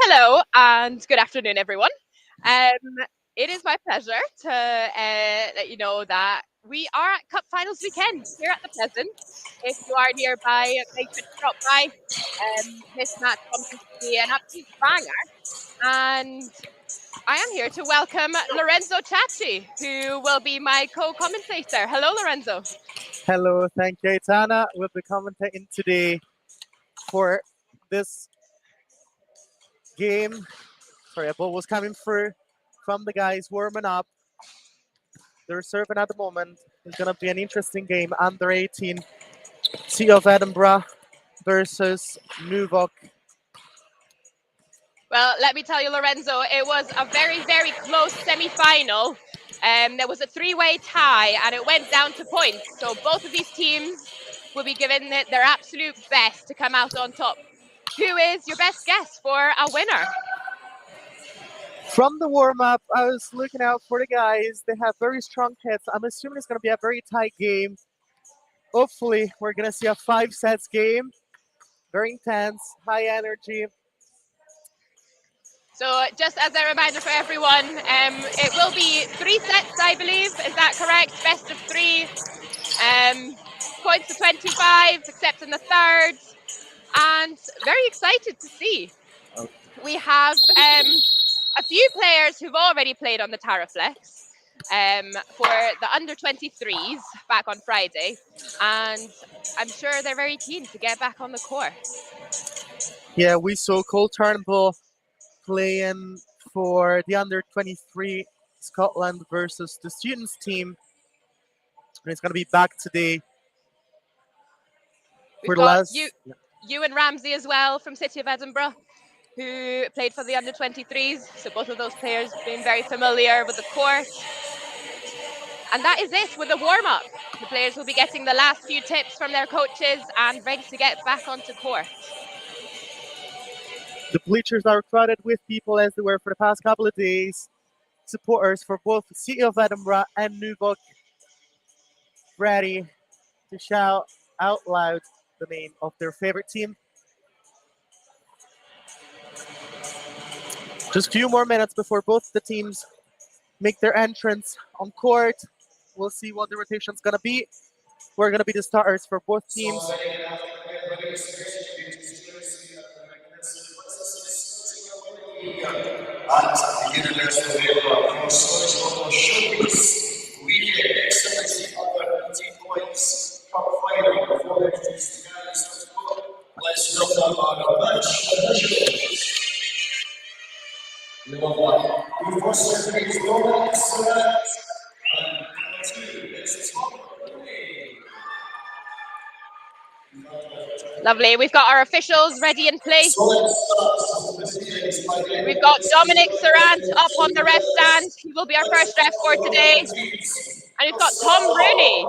Hello and good afternoon, everyone. Um, it is my pleasure to let you know that we are at Cup Finals weekend here at the Pleasant. If you are nearby, make sure to stop by. This match promises to be an absolute banger. And I am here to welcome Lorenzo Chachi, who will be my co-commentator. Hello, Lorenzo. Hello, thank you, Aitana. We'll be commentating today for this game. Sorry, a ball was coming through from the guys warming up. They're serving at the moment. It's going to be an interesting game. Under 18, City of Edinburgh versus NUVOC. Well, let me tell you, Lorenzo, it was a very, very close semi-final. There was a three-way tie, and it went down to points. So both of these teams will be given their absolute best to come out on top. Who is your best guess for a winner? From the warm-up, I was looking out for the guys. They have very strong hits. I'm assuming it's going to be a very tight game. Hopefully, we're going to see a 5-sets game. Very intense, high energy. So just as a reminder for everyone, it will be 3 sets, I believe. Is that correct? Best of 3. Points to 25, except in the third. And very excited to see. We have a few players who've already played on the Taraflex for the under-23s back on Friday. And I'm sure they're very keen to get back on the court. Yeah, we saw Cole Turnbull playing for the under-23 Scotland versus the students team. And it's going to be back today. We've got Ewan Ramsey as well from City of Edinburgh, who played for the under-23s. So both of those players being very familiar with the court. And that is it with the warm-up. The players will be getting the last few tips from their coaches and ready to get back onto court. The bleachers are crowded with people as they were for the past couple of days. Supporters for both the City of Edinburgh and NUVOC ready to shout out loud the name of their favorite team. Just a few more minutes before both the teams make their entrance on court. We'll see what the rotation's going to be. We're going to be the starters for both teams. At the University of Edinburgh for social showcase, we had excellency over 18 points from final before these guys. Let's welcome our match. Number 1, we first series Roman Surat, and 2 is Tom Rooney. Lovely. We've got our officials ready in place. We've got Dominic Surant up on the ref stand. He will be our first ref for today. And we've got Tom Rooney.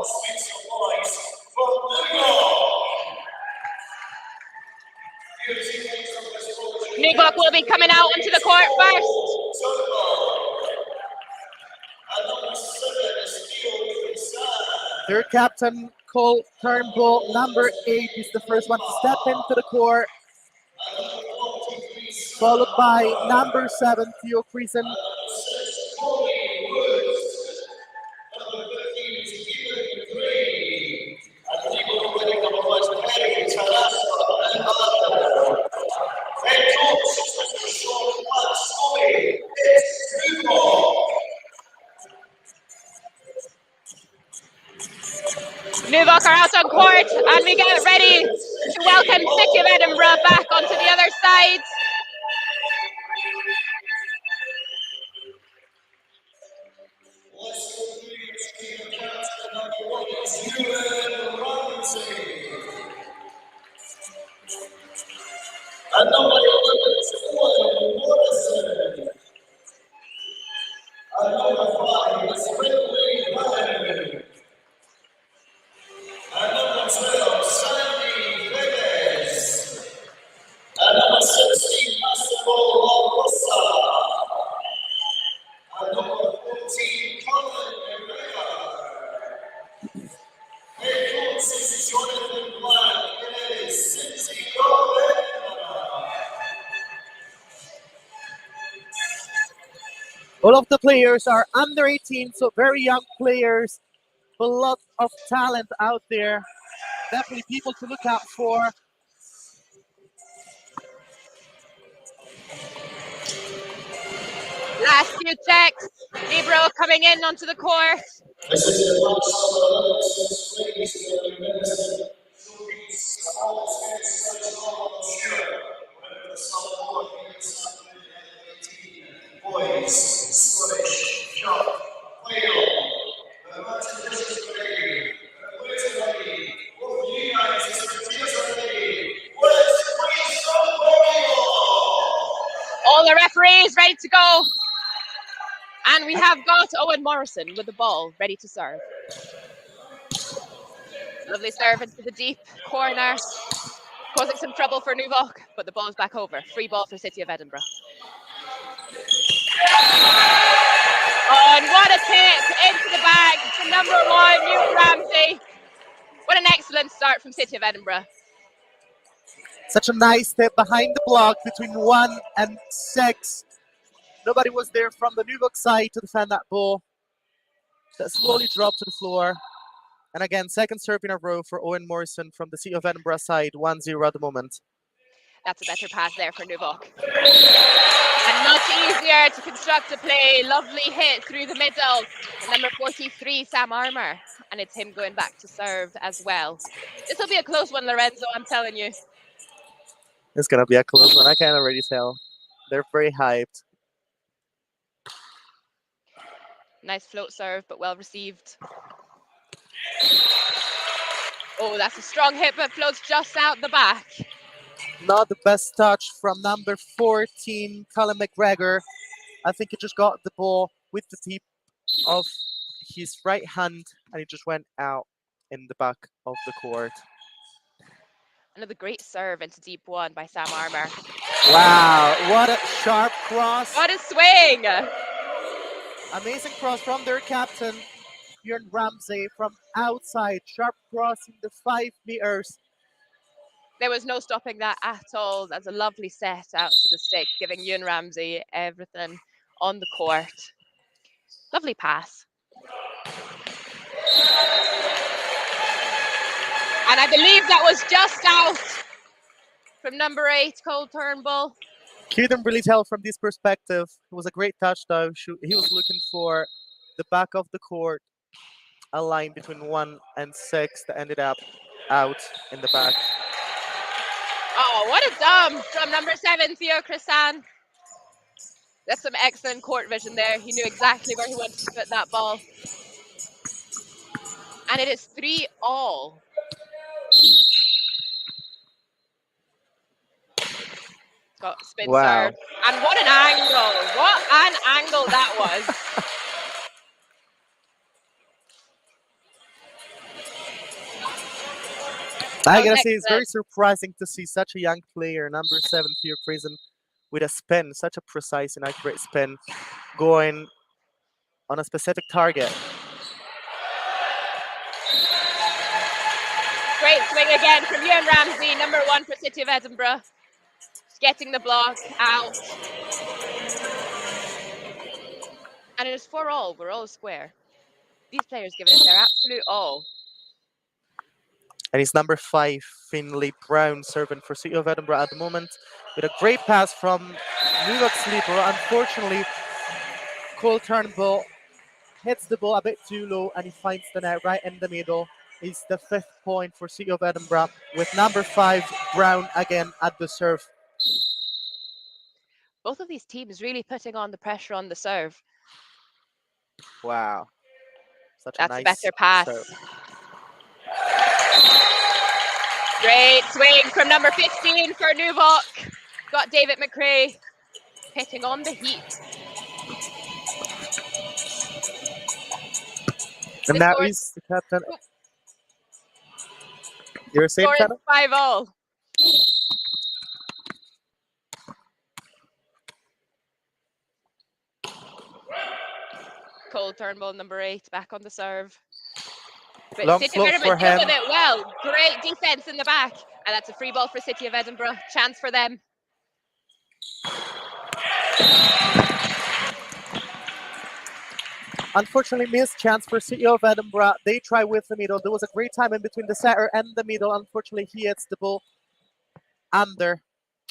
NUVOC will be coming out onto the court first. Their captain, Cole Turnbull, number 8, is the first one to step into the court. Followed by number 7, Theo Creason. NUVOC are out on court, and we get ready to welcome City of Edinburgh back onto the other side. And number 11 is Morrison. And number 5 is Ridley Ryan. And number 12, Sandy Perez. And number 16, Massimo Rosa. And number 14, Colin Herrera. Head coach is Jonathan Black. It is City of Edinburgh. All of the players are under 18, so very young players. A lot of talent out there. Definitely people to look out for. Last few checks. Libro coming in onto the court. This is the last of the ladies and the showpiece. All the all sure. Whatever the South boys, Scottish, jump, whale, the Martin Bishop's ready, the Wizard ready, both of you guys, the tears are ready. Let's play some volleyball! All the referees ready to go. And we have got Owen Morrison with the ball ready to serve. Lovely serve into the deep corner, causing some trouble for NUVOC, but the ball's back over. Free ball for City of Edinburgh. Oh, and what a tip into the bag for number 1, Ewan Ramsey. What an excellent start from City of Edinburgh. Such a nice step behind the block between 1 and 6. Nobody was there from the NUVOC side to defend that ball. That slowly dropped to the floor. And again, second serve in a row for Owen Morrison from the City of Edinburgh side, 1-0 at the moment. That's a better pass there for NUVOC. And much easier to construct a play. Lovely hit through the middle. And number 43, Sam Armour. And it's him going back to serve as well. This will be a close one, Lorenzo, I'm telling you. It's going to be a close one. I can already tell. They're very hyped. Nice float serve, but well received. Oh, that's a strong hit, but floats just out the back. Not the best touch from number 14, Colin McGregor. I think he just got the ball with the tip of his right hand, and it just went out in the back of the court. Another great serve into deep one by Sam Armour. Wow, what a sharp cross. What a swing. Amazing cross from their captain, Ewan Ramsey, from outside. Sharp cross in the 5 meters. There was no stopping that at all. That's a lovely set out to the stick, giving Ewan Ramsey everything on the court. Lovely pass. And I believe that was just out from number 8, Cole Turnbull. Couldn't really tell from this perspective. It was a great touch though. He was looking for the back of the court, a line between 1 and 6 that ended up out in the back. Oh, what a dump from number 7, Theo Crisan. That's some excellent court vision there. He knew exactly where he wanted to put that ball. And it is 3-all. Got spin Wow. serve. And what an angle. What an angle that was. I gotta say, it's very surprising to see such a young player, number 7, Theo Crisan, with a spin, such a precise and accurate spin, going on a specific target. Great swing again from Ewan Ramsey, number 1 for City of Edinburgh. Getting the block out. And it is 4-all. We're all square. These players giving it their absolute all. And it's number 5, Finlay Brown, serving for City of Edinburgh at the moment, with a great pass from NUVOC sleeper. Unfortunately, Cole Turnbull hits the ball a bit too low, and he finds the net right in the middle. It's the 5th point for City of Edinburgh, with number 5, Brown, again at the serve. Both of these teams really putting on the pressure on the serve. Wow. Such That's a nice a better pass. serve. Great swing from number 15 for NUVOC. Got David McRae hitting on the heat. And that is the captain. You're saying, Score is 5-all. Cole Turnbull, number 8, back on the serve. But Long City of float Edinburgh for him. doing it well. Great defense in the back. And that's a free ball for City of Edinburgh. Chance for them. Unfortunately, missed chance for City of Edinburgh. They try with the middle. There was a great time in between the setter and the middle. Unfortunately, he hits the ball under,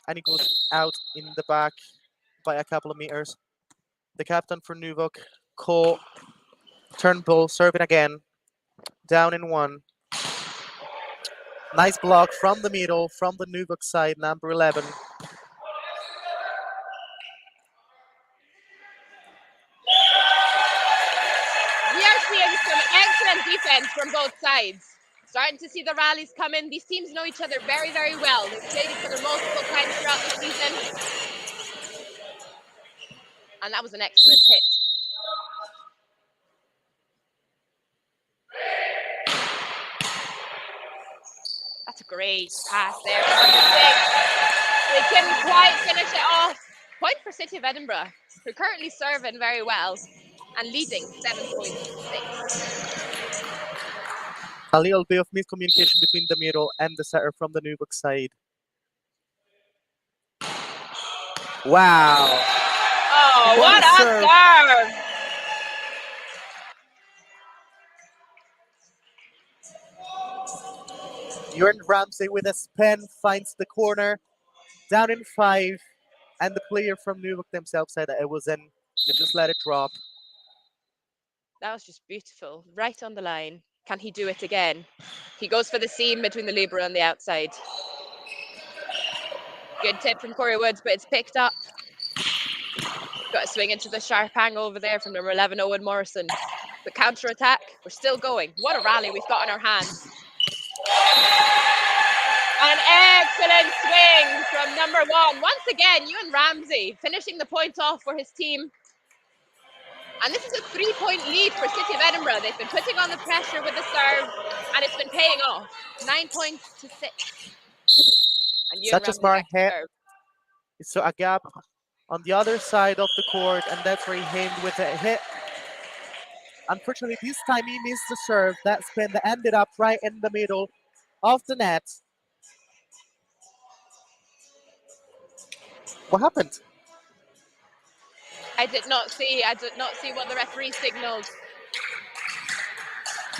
and he goes out in the back by a couple of meters. The captain for NUVOC, Cole Turnbull, serving again. Down in one. Nice block from the middle, from the NUVOC side, number 11. We are seeing some excellent defense from both sides. Starting to see the rallies come in. These teams know each other very, very well. They've played each other multiple times throughout the season. And that was an excellent hit. That's a great pass there. They couldn't quite finish it off. Point for City of Edinburgh, who are currently serving very well and leading 7-6. A little bit of miscommunication between the middle and the setter from the NUVOC side. Wow. Oh, what a serve! Jordan Ramsey with a spin finds the corner, down in 5, and the player from NUVOC themselves said that it was in. They just let it drop. That was just beautiful, right on the line. Can he do it again? He goes for the seam between the libero and the outside. Good tip from Corey Woods, but it's picked up. Got a swing into the sharp angle over there from number 11, Owen Morrison. The counter attack, we're still going. What a rally we've got on our hands. An excellent swing from number 1. Once again, Ewan Ramsey finishing the point off for his team. And this is a 3-point lead for City of Edinburgh. They've been putting on the pressure with the serve, and it's been paying off. 9 points to 6. And Ewan Such a smart hit. serve. So a gap on the other side of the court, and that's where he aimed with a hit. Unfortunately, this time he missed the serve. That spin that ended up right in the middle of the net. What happened? I did not see what the referee signaled.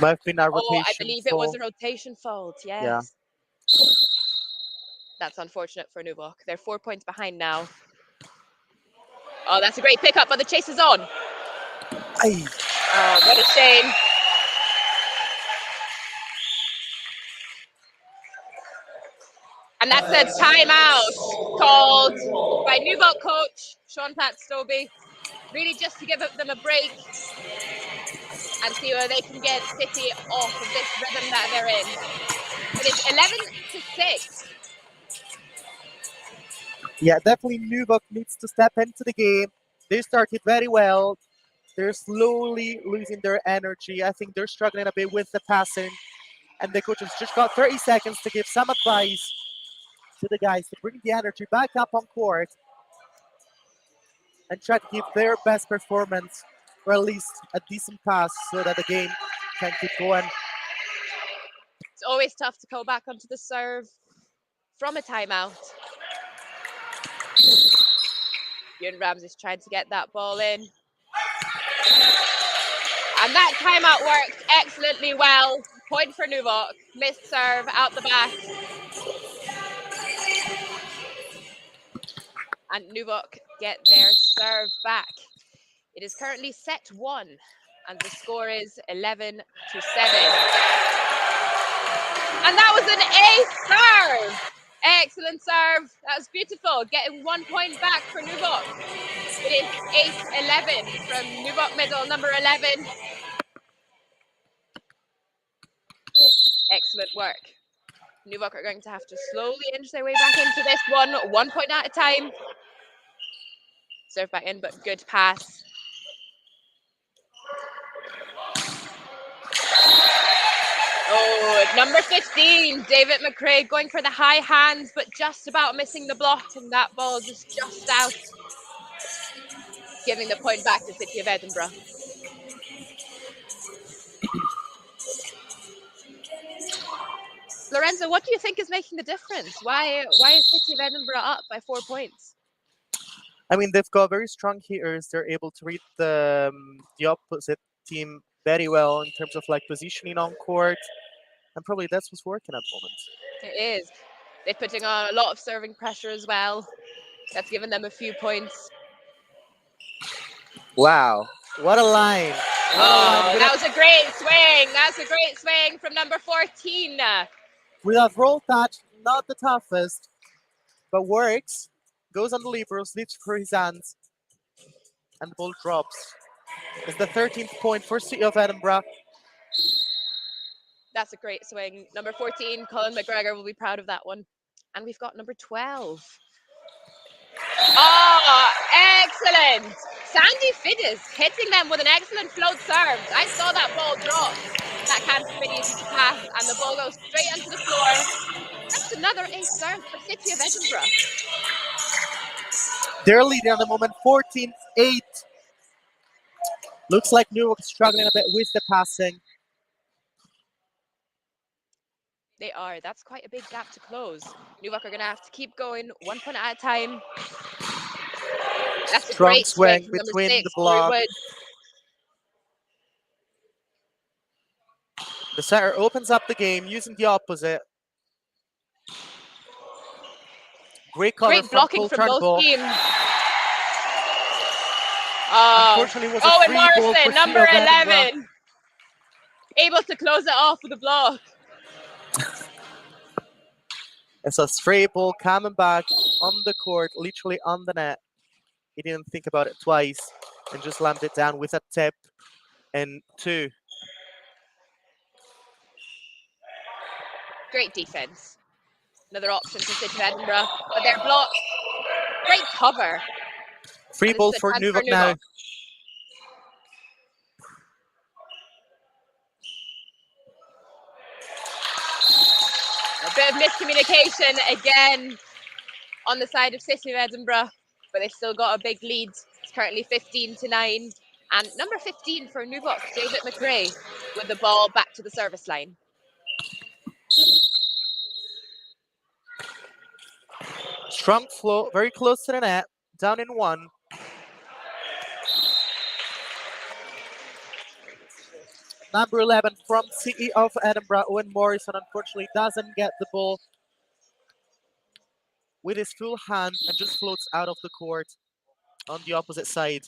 Might have been a rotation. Oh, I believe it was a rotation fault. Yes. Yeah. That's unfortunate for NUVOC. They're 4 points behind now. Oh, that's a great pickup, but the chase is on. Aye. Oh, what a shame. And that's a timeout called by NUVOC coach Sean Pat Stobie. Really just to give them a break and see where they can get City off of this rhythm that they're in. It is 11-6. Yeah, definitely NUVOC needs to step into the game. They started very well. They're slowly losing their energy. I think they're struggling a bit with the passing. And the coaches just got 30 seconds to give some advice to the guys to bring the energy back up on court and try to give their best performance, or at least a decent pass, so that the game can keep going. It's always tough to go back onto the serve from a timeout. Ewan Ramsey's trying to get that ball in. And that timeout worked excellently well. Point for NUVOC. Missed serve out the back. And NUVOC get their serve back. It is currently set 1, and the score is 11-7. And that was an ace serve. Excellent serve. That was beautiful. Getting 1 point back for NUVOC. It is 8-11 from NUVOC middle, number 11. Excellent work. NUVOC are going to have to slowly inch their way back into this one, 1 point at a time. Serve back in, but good pass. Oh, number 15, David McCrae going for the high hands, but just about missing the block, and that ball just out, giving the point back to City of Edinburgh. Lorenzo, what do you think is making the difference? Why is City of Edinburgh up by 4 points? I mean, they've got very strong hitters. They're able to read the opposite team very well in terms of like positioning on court, and probably that's what's working at the moment. It is. They're putting on a lot of serving pressure as well. That's given them a few points. Wow, what a line! Oh, that was a great swing. That's a great swing from number 14. With a roll touch, not the toughest, but works. Goes on the liberals, leaps for his hands, and the ball drops. It's the 13th point for City of Edinburgh. That's a great swing. Number 14, Colin McGregor, will be proud of that one. And we've got number 12. Oh, excellent. Sandy Fiddis hitting them with an excellent float serve. I saw that ball drop. That can't be easy to pass, and the ball goes straight onto the floor. That's another ace serve for City of Edinburgh. They're leading at the moment, 14-8. Looks like NUVOC is struggling a bit with the passing. They are. That's quite a big gap to close. NUVOC are going to have to keep going 1 point at a time. That's a Strong great swing swing between number 6, the block. The setter opens up the game using the opposite. Great cover Great blocking from both Turnbull. teams. Unfortunately, it was a Owen free ball for Morrison, number City of Edinburgh. 11. Able to close it off with a block. It's a stray ball coming back on the court, literally on the net. He didn't think about it twice and just slammed it down with a tip and 2. Great defense. Another option for City of Edinburgh, but they're blocked. Great cover. Free And this ball is a for chance NUVOC now. A bit of miscommunication again on the side of City of Edinburgh, but they've still got a big lead. It's currently 15-9. And number 15 for NUVOC, David McRae, with the ball back to the service line. Strong flow, very close to the net, down in 1. Number 11 from City of Edinburgh, Owen Morrison, unfortunately doesn't get the ball with his full hand and just floats out of the court on the opposite side.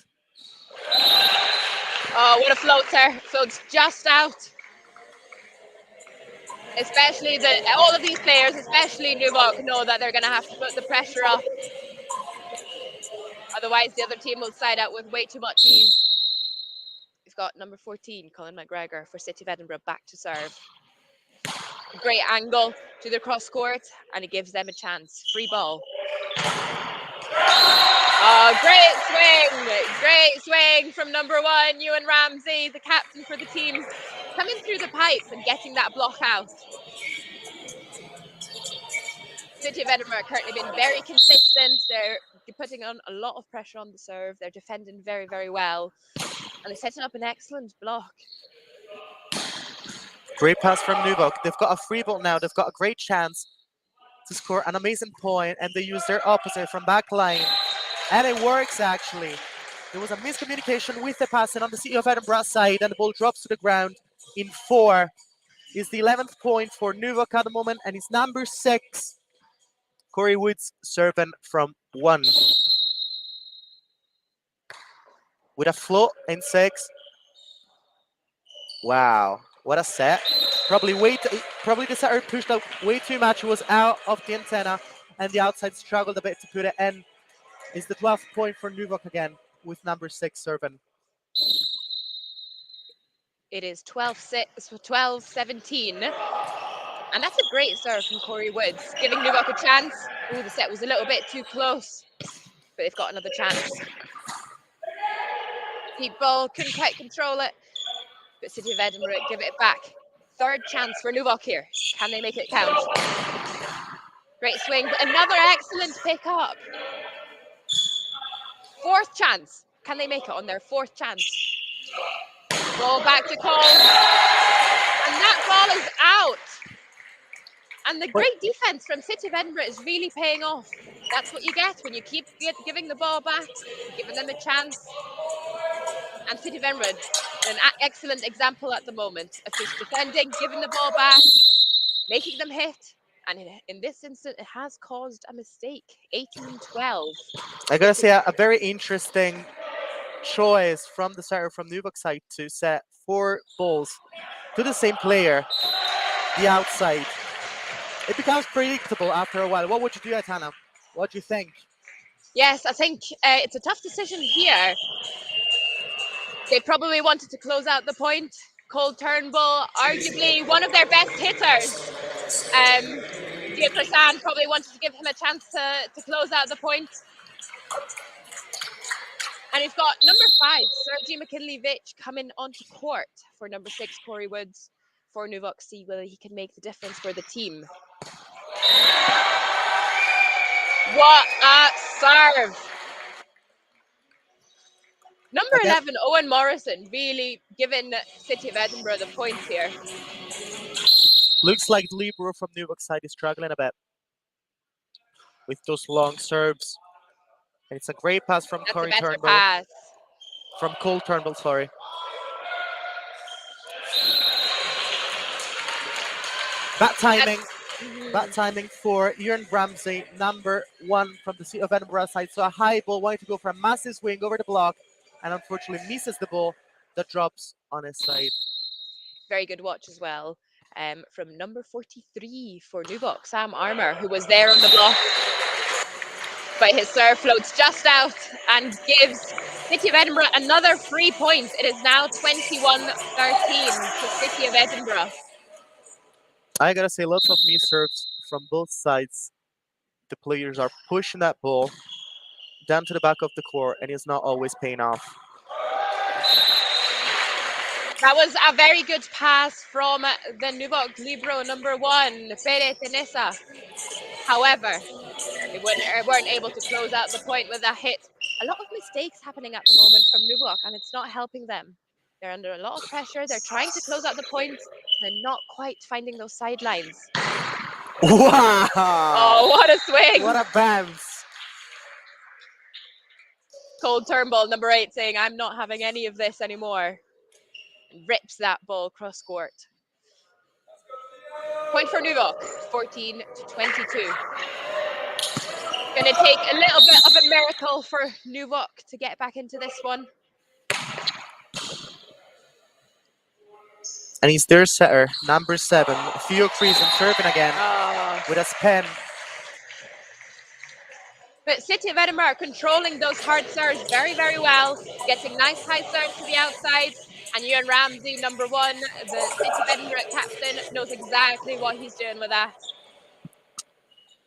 Oh, what a floater. Floats just out. Especially all of these players, especially NUVOC, know that they're going to have to put the pressure up. Otherwise, the other team will side out with way too much ease. We've got number 14, Colin McGregor, for City of Edinburgh, back to serve. Great angle to the cross court, and it gives them a chance. Free ball. Oh, great swing! Great swing from number 1, Ewan Ramsey, the captain for the team, coming through the pipe and getting that block out. City of Edinburgh currently been very consistent. They're putting on a lot of pressure on the serve. They're defending very, very well. And they're setting up an excellent block. Great pass from NUVOC. They've got a free ball now. They've got a great chance to score an amazing point, and they use their opposite from back line. And it works, actually. There was a miscommunication with the passing on the City of Edinburgh side, and the ball drops to the ground in 4. It's the 11th point for NUVOC at the moment, and it's number 6. Corey Woods serving from 1. With a float in 6. Wow, what a set. Probably the setter pushed out way too much. It was out of the antenna, and the outside struggled a bit to put it in. It's the 12th point for NUVOC again, with number 6 serving. It is 12-17. And that's a great serve from Corey Woods, giving NUVOC a chance. Ooh, the set was a little bit too close, but they've got another chance. Deep ball, couldn't quite control it, but City of Edinburgh give it back. Third chance for NUVOC here. Can they make it count? Great swing, but another excellent pickup. 4th chance. Can they make it on their 4th chance? Ball back to Cole. And that ball is out. And the great defense from City of Edinburgh is really paying off. That's what you get when you keep giving the ball back, giving them a chance. And City of Edinburgh, an excellent example at the moment of just defending, giving the ball back, making them hit. And in this instance, it has caused a mistake. 18-12. I gotta say, a very interesting choice from the starter from NUVOC side to set 4 balls to the same player, the outside. It becomes predictable after a while. What would you do, Aitana? What do you think? Yes, I think it's a tough decision here. They probably wanted to close out the point. Cole Turnbull, arguably one of their best hitters. Deirdre Sand probably wanted to give him a chance to close out the point. And he's got number 5, Sergey McKinley-Vich, coming onto court for number 6, Corey Woods, for NUVOC. See whether he can make the difference for the team. What a serve! Number 11, Owen Morrison, really giving City of Edinburgh the points here. Looks like the libero from NUVOC side is struggling a bit with those long serves. And it's a great pass from Corey Turnbull. Pass. From Cole Turnbull, sorry. Bad timing. Bad timing for Ian Ramsey, number 1 from the City of Edinburgh side. So a high ball, wanting to go for a massive swing over the block, and unfortunately misses the ball that drops on his side. Very good watch as well from number 43 for NUVOC, Sam Armour, who was there on the block. But his serve floats just out and gives City of Edinburgh another free point. It is now 21-13 to City of Edinburgh. I gotta say, lots of missed serves from both sides. The players are pushing that ball down to the back of the court, and it's not always paying off. That was a very good pass from the NUVOC libero number 1, Pere Tenesa. However, they weren't able to close out the point with that hit. A lot of mistakes happening at the moment from NUVOC, and it's not helping them. They're under a lot of pressure. They're trying to close out the point. They're not quite finding those sidelines. Wow! Oh, what a swing! What a bounce! Cole Turnbull, number 8, saying, "I'm not having any of this anymore." And rips that ball cross court. Point for NUVOC, 14-22. Going to take a little bit of a miracle for NUVOC to get back into this one. And he's their setter, number 7, Theo Creason, serving again with a spin. But City of Edinburgh controlling those hard serves very, very well, getting nice high serves to the outside. And Ewan Ramsey, number 1, the City of Edinburgh captain, knows exactly what he's doing with that.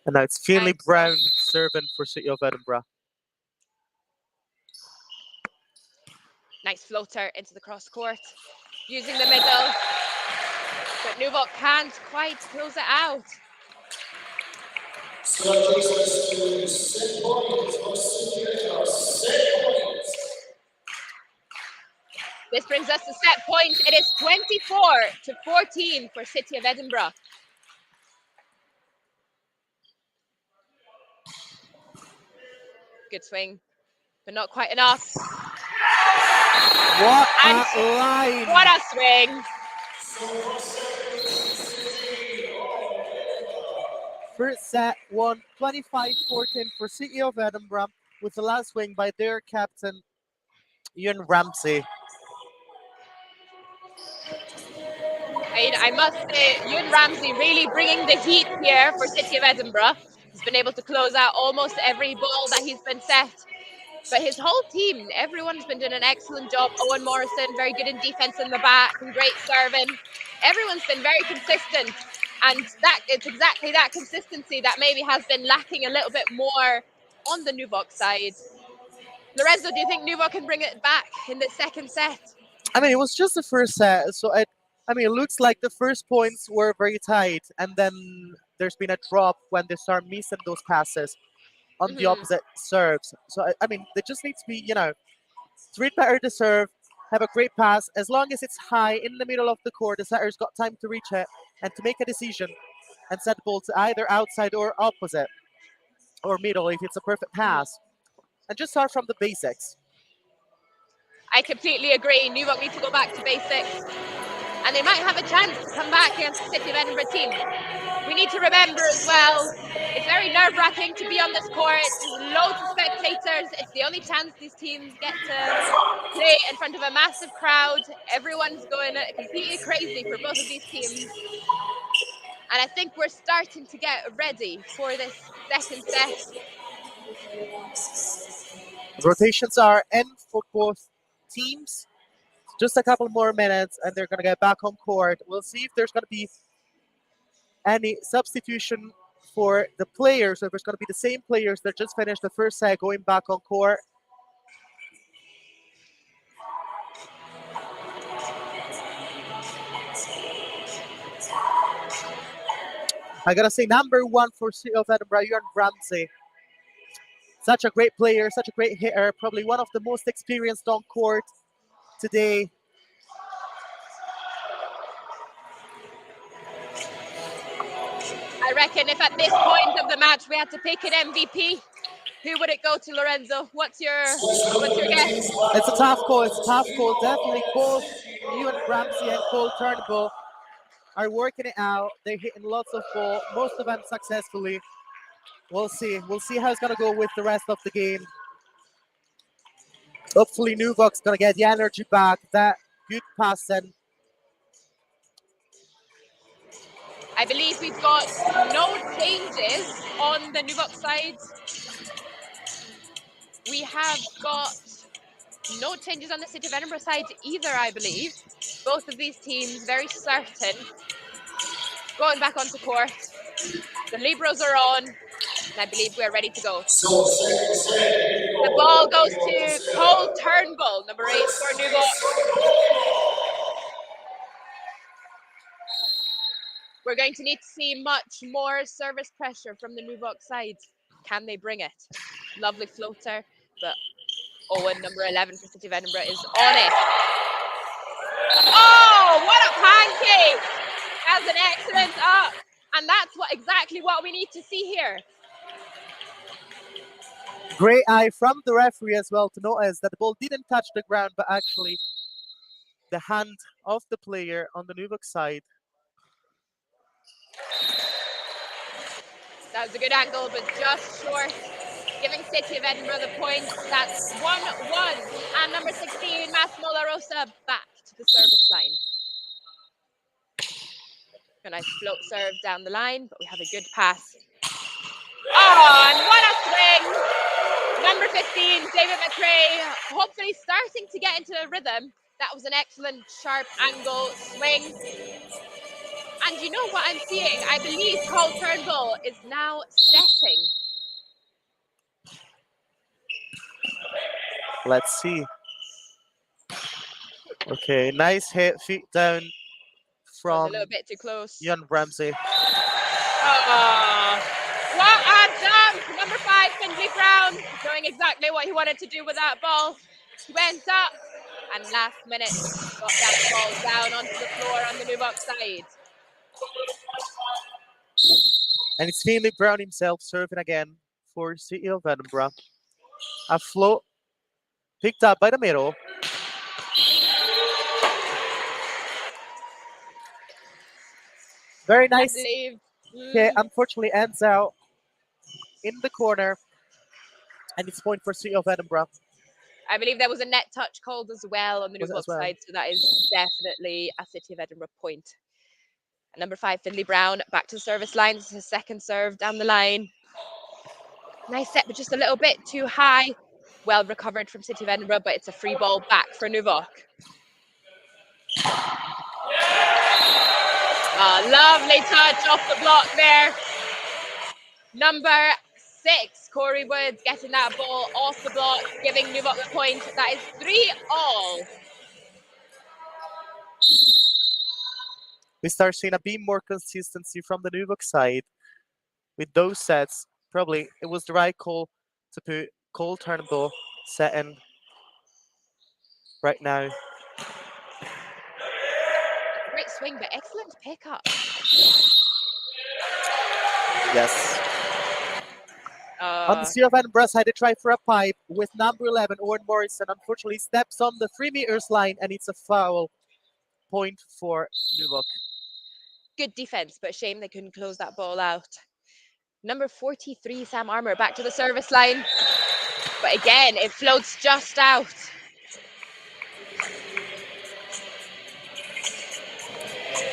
And now it's Finley Brown serving for City of Edinburgh. Nice floater into the cross court, using the middle. But NUVOC can't quite close it out. This brings us to set point. It is 24-14 for City of Edinburgh. Good swing, but not quite enough. What a line! What a swing! First set won 25-14 for City of Edinburgh with the last swing by their captain, Ian Ramsey. I must say, Ewan Ramsey really bringing the heat here for City of Edinburgh. He's been able to close out almost every ball that he's been set. But his whole team, everyone's been doing an excellent job. Owen Morrison, very good in defense in the back and great serving. Everyone's been very consistent. And it's exactly that consistency that maybe has been lacking a little bit more on the NUVOC side. Lorenzo, do you think NUVOC can bring it back in the second set? I mean, it was just the first set, so it looks like the first points were very tight, and then there's been a drop when they start missing those passes on the opposite serves. So, I mean, they just need to be, read better the serve, have a great pass. As long as it's high in the middle of the court, the setter's got time to reach it and to make a decision. and set the ball to either outside or opposite or middle if it's a perfect pass. And just start from the basics. I completely agree. NUVOC need to go back to basics. And they might have a chance to come back against the City of Edinburgh team. We need to remember as well, it's very nerve-wracking to be on this court. There's loads of spectators. It's the only chance these teams get to play in front of a massive crowd. Everyone's going completely crazy for both of these teams. And I think we're starting to get ready for this second set. Rotations are in for both teams. Just a couple more minutes and they're going to get back on court. We'll see if there's going to be any substitution for the players, or if it's going to be the same players that just finished the first set going back on court. I gotta say, number 1 for City of Edinburgh, Ewan Ramsey. Such a great player, such a great hitter, probably one of the most experienced on court today. I reckon if at this point of the match we had to pick an MVP, who would it go to, Lorenzo? What's your guess? It's a tough call. It's a tough call. Definitely both Ewan Ramsey and Cole Turnbull are working it out. They're hitting lots of ball, most of them successfully. We'll see. We'll see how it's going to go with the rest of the game. Hopefully NUVOC's going to get the energy back. That good passing. I believe we've got no changes on the NUVOC side. We have got no changes on the City of Edinburgh side either, I believe. Both of these teams very certain. Going back onto court. The Libros are on, and I believe we're ready to go. The ball goes to Cole Turnbull, number 8 for NUVOC. We're going to need to see much more service pressure from the NUVOC side. Can they bring it? Lovely floater, but Owen, number 11 for City of Edinburgh, is on it. Oh, what a pancake! That's an excellent up. And that's exactly what we need to see here. Great eye from the referee as well to notice that the ball didn't touch the ground, but actually the hand of the player on the NUVOC side. That was a good angle, but just short, giving City of Edinburgh the point. That's 1-1. And number 16, Massimo La Rosa, back to the service line. A nice float serve down the line, but we have a good pass. Oh, and what a swing! Number 15, David McRae, hopefully starting to get into a rhythm. That was an excellent, sharp angle swing. And you know what I'm seeing? I believe Cole Turnbull is now setting. Let's see. Okay, nice hit, feet down from a little bit too close. Ewan Ramsey. Oh, what a jump! Number 5, Findlay Brown, knowing exactly what he wanted to do with that ball. He went up and last minute got that ball down onto the floor on the NUVOC side. And it's Findlay Brown himself serving again for City of Edinburgh. A float picked up by the middle. Very nice. Okay, unfortunately ends out in the corner. And it's point for City of Edinburgh. I believe there was a net touch called as well on the NUVOC side, so that is definitely a City of Edinburgh point. And number 5, Findlay Brown, back to the service line. This is his second serve down the line. Nice set, but just a little bit too high. Well recovered from City of Edinburgh, but it's a free ball back for NUVOC. Lovely touch off the block there. Number 6, Corey Woods getting that ball off the block, giving NUVOC the point. That is 3-all. We start seeing a bit more consistency from the NUVOC side with those sets. Probably it was the right call to put Cole Turnbull setting right now. Great swing, but excellent pickup. Yes. On the City of Edinburgh side, they try for a pipe with number 11, Owen Morrison. Unfortunately, steps on the 3 meters line, and it's a foul point for NUVOC. Good defense, but shame they couldn't close that ball out. Number 43, Sam Armour, back to the service line. But again, it floats just out.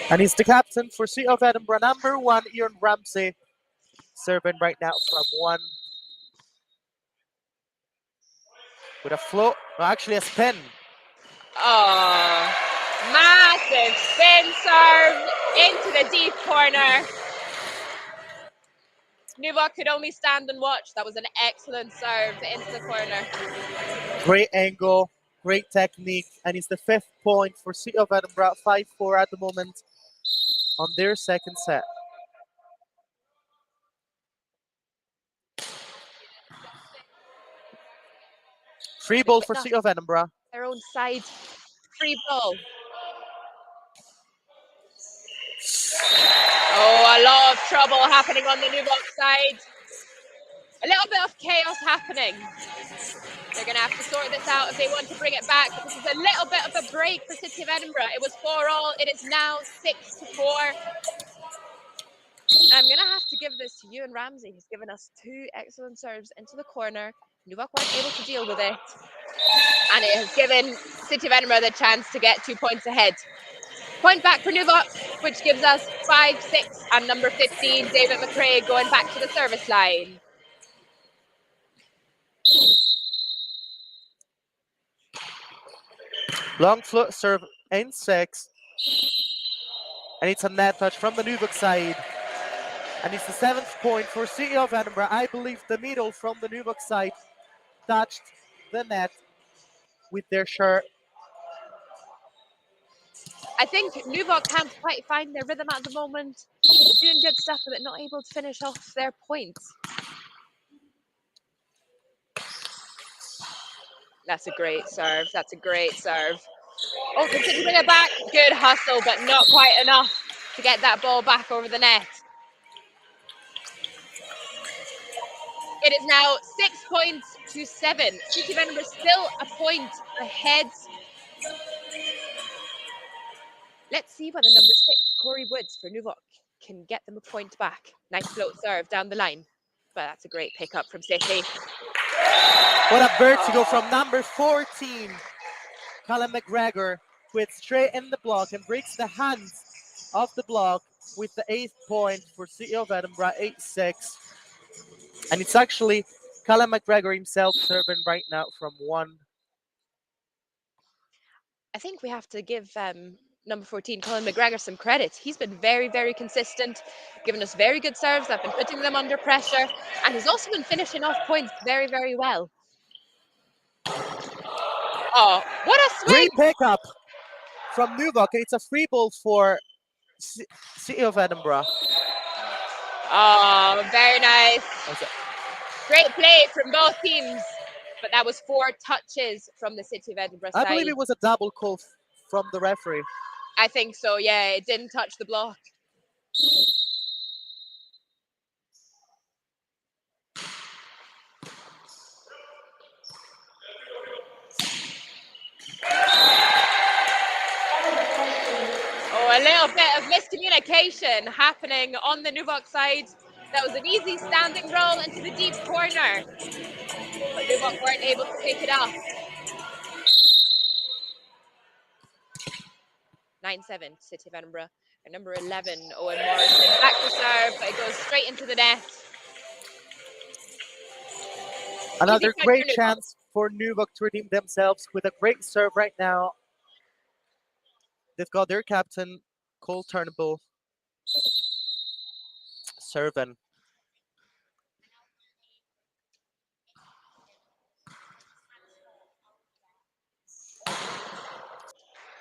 And he's the captain for City of Edinburgh, number 1, Ian Ramsey, serving right now from 1. With a float, well, actually a spin. Oh, massive spin serve into the deep corner. NUVOC could only stand and watch. That was an excellent serve into the corner. Great angle, great technique, and it's the 5th point for City of Edinburgh, 5-4 at the moment on their second set. Free ball for City of Edinburgh. Their own side, free ball. Oh, a lot of trouble happening on the NUVOC side. A little bit of chaos happening. They're going to have to sort this out if they want to bring it back. This is a little bit of a break for City of Edinburgh. It was 4-all. It is now 6-4. I'm going to have to give this to Ewan Ramsey. He's given us 2 excellent serves into the corner. NUVOC weren't able to deal with it. And it has given City of Edinburgh the chance to get 2 points ahead. Point back for NUVOC, which gives us 5-6, and number 15, David McRae, going back to the service line. Long float serve in 6. And it's a net touch from the NUVOC side. And it's the 7th point for City of Edinburgh. I believe the middle from the NUVOC side touched the net with their shirt. I think NUVOC can't quite find their rhythm at the moment. They're doing good stuff, but not able to finish off their points. That's a great serve. That's a great serve. Oh, can City bring it back? Good hustle, but not quite enough to get that ball back over the net. It is now 6-7. City of Edinburgh still a point ahead. Let's see whether number 6, Corey Woods for NUVOC, can get them a point back. Nice float serve down the line. But that's a great pickup from City. What a vertigo from number 14, Callum McGregor, who hits straight in the block and breaks the hands of the block with the 8th point for City of Edinburgh, 8-6. And it's actually Callum McGregor himself serving right now from 1. I think we have to give number 14, Colin McGregor, some credit. He's been very, very consistent, giving us very good serves. I've been putting them under pressure, and he's also been finishing off points very, very well. Oh, what a swing! Great pickup from NUVOC. It's a free ball for City of Edinburgh. Oh, very nice. Great play from both teams, but that was 4 touches from the City of Edinburgh side. I believe it was a double call from the referee. I think so, yeah. It didn't touch the block. Oh, a little bit of miscommunication happening on the NUVOC side. That was an easy standing roll into the deep corner, but NUVOC weren't able to pick it up. 9-7, City of Edinburgh. And number 11, Owen Morrison, back to serve, but it goes straight into the net. Another great chance for NUVOC to redeem themselves with a great serve right now. They've got their captain, Cole Turnbull, serving.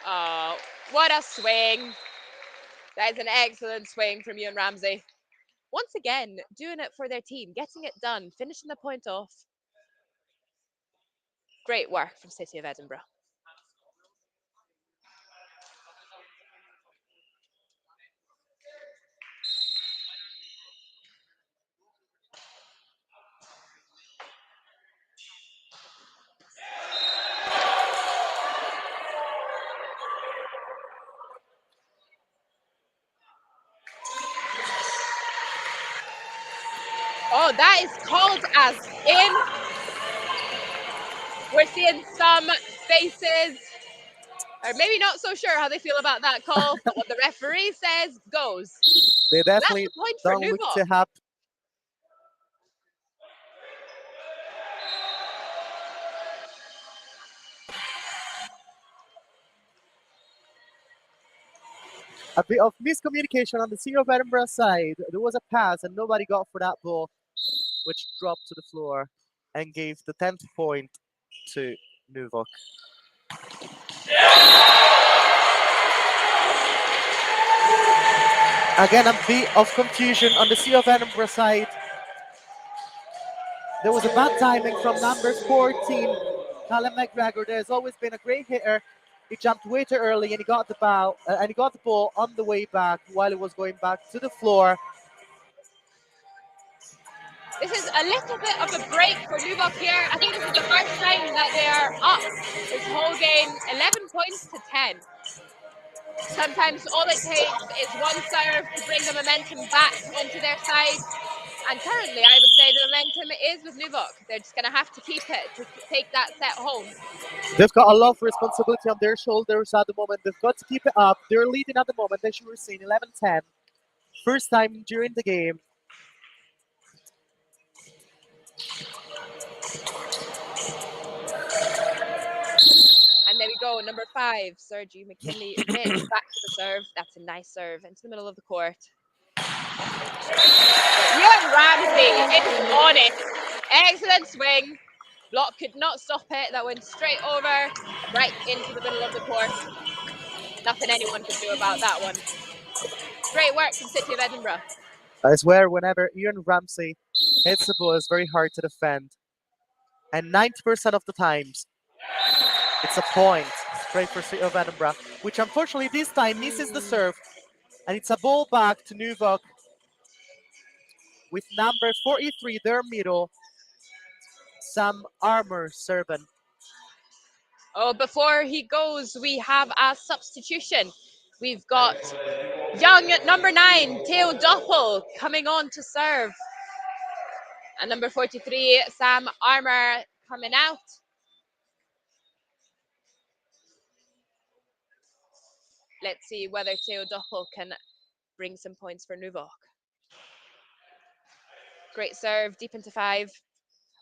Oh, what a swing. That is an excellent swing from Ewan Ramsey. Once again, doing it for their team, getting it done, finishing the point off. Great work from City of Edinburgh. that is called as in. We're seeing some faces, or maybe not so sure how they feel about that call, but what the referee says goes. They That's definitely the point for don't look NUVOC. to have. A bit of miscommunication on the City of Edinburgh side. There was a pass and nobody got for that ball, which dropped to the floor and gave the 10th point to NUVOC. Again, a bit of confusion on the City of Edinburgh side. There was a bad timing from number 14, Callum McGregor. There's always been a great hitter. He jumped way too early and he got the ball on the way back while he was going back to the floor. This is a little bit of a break for NUVOC here. I think this is the first time that they are up this whole game, 11 points to 10. Sometimes all it takes is one serve to bring the momentum back onto their side. And currently, I would say the momentum is with NUVOC. They're just going to have to keep it to take that set home. They've got a lot of responsibility on their shoulders at the moment. They've got to keep it up. They're leading at the moment, as you were seeing, 11-10. First time during the game. And there we go, number 5, Sergio McKinley Rich back to the serve. That's a nice serve into the middle of the court. Ewan Ramsey is on it. Excellent swing. Block could not stop it. That went straight over, right into the middle of the court. Nothing anyone could do about that one. Great work from City of Edinburgh. I swear, whenever Ewan Ramsey hits the ball, it's very hard to defend. And 90% of the times, it's a point straight for City of Edinburgh, which unfortunately this time misses the serve. And it's a ball back to NUVOC with number 43, their middle, Sam Armour serving. Oh, before he goes, we have a substitution. We've got young number 9, Theo Doppel, coming on to serve. And number 43, Sam Armour, coming out. Let's see whether Theo Doppel can bring some points for NUVOC. Great serve, deep into 5.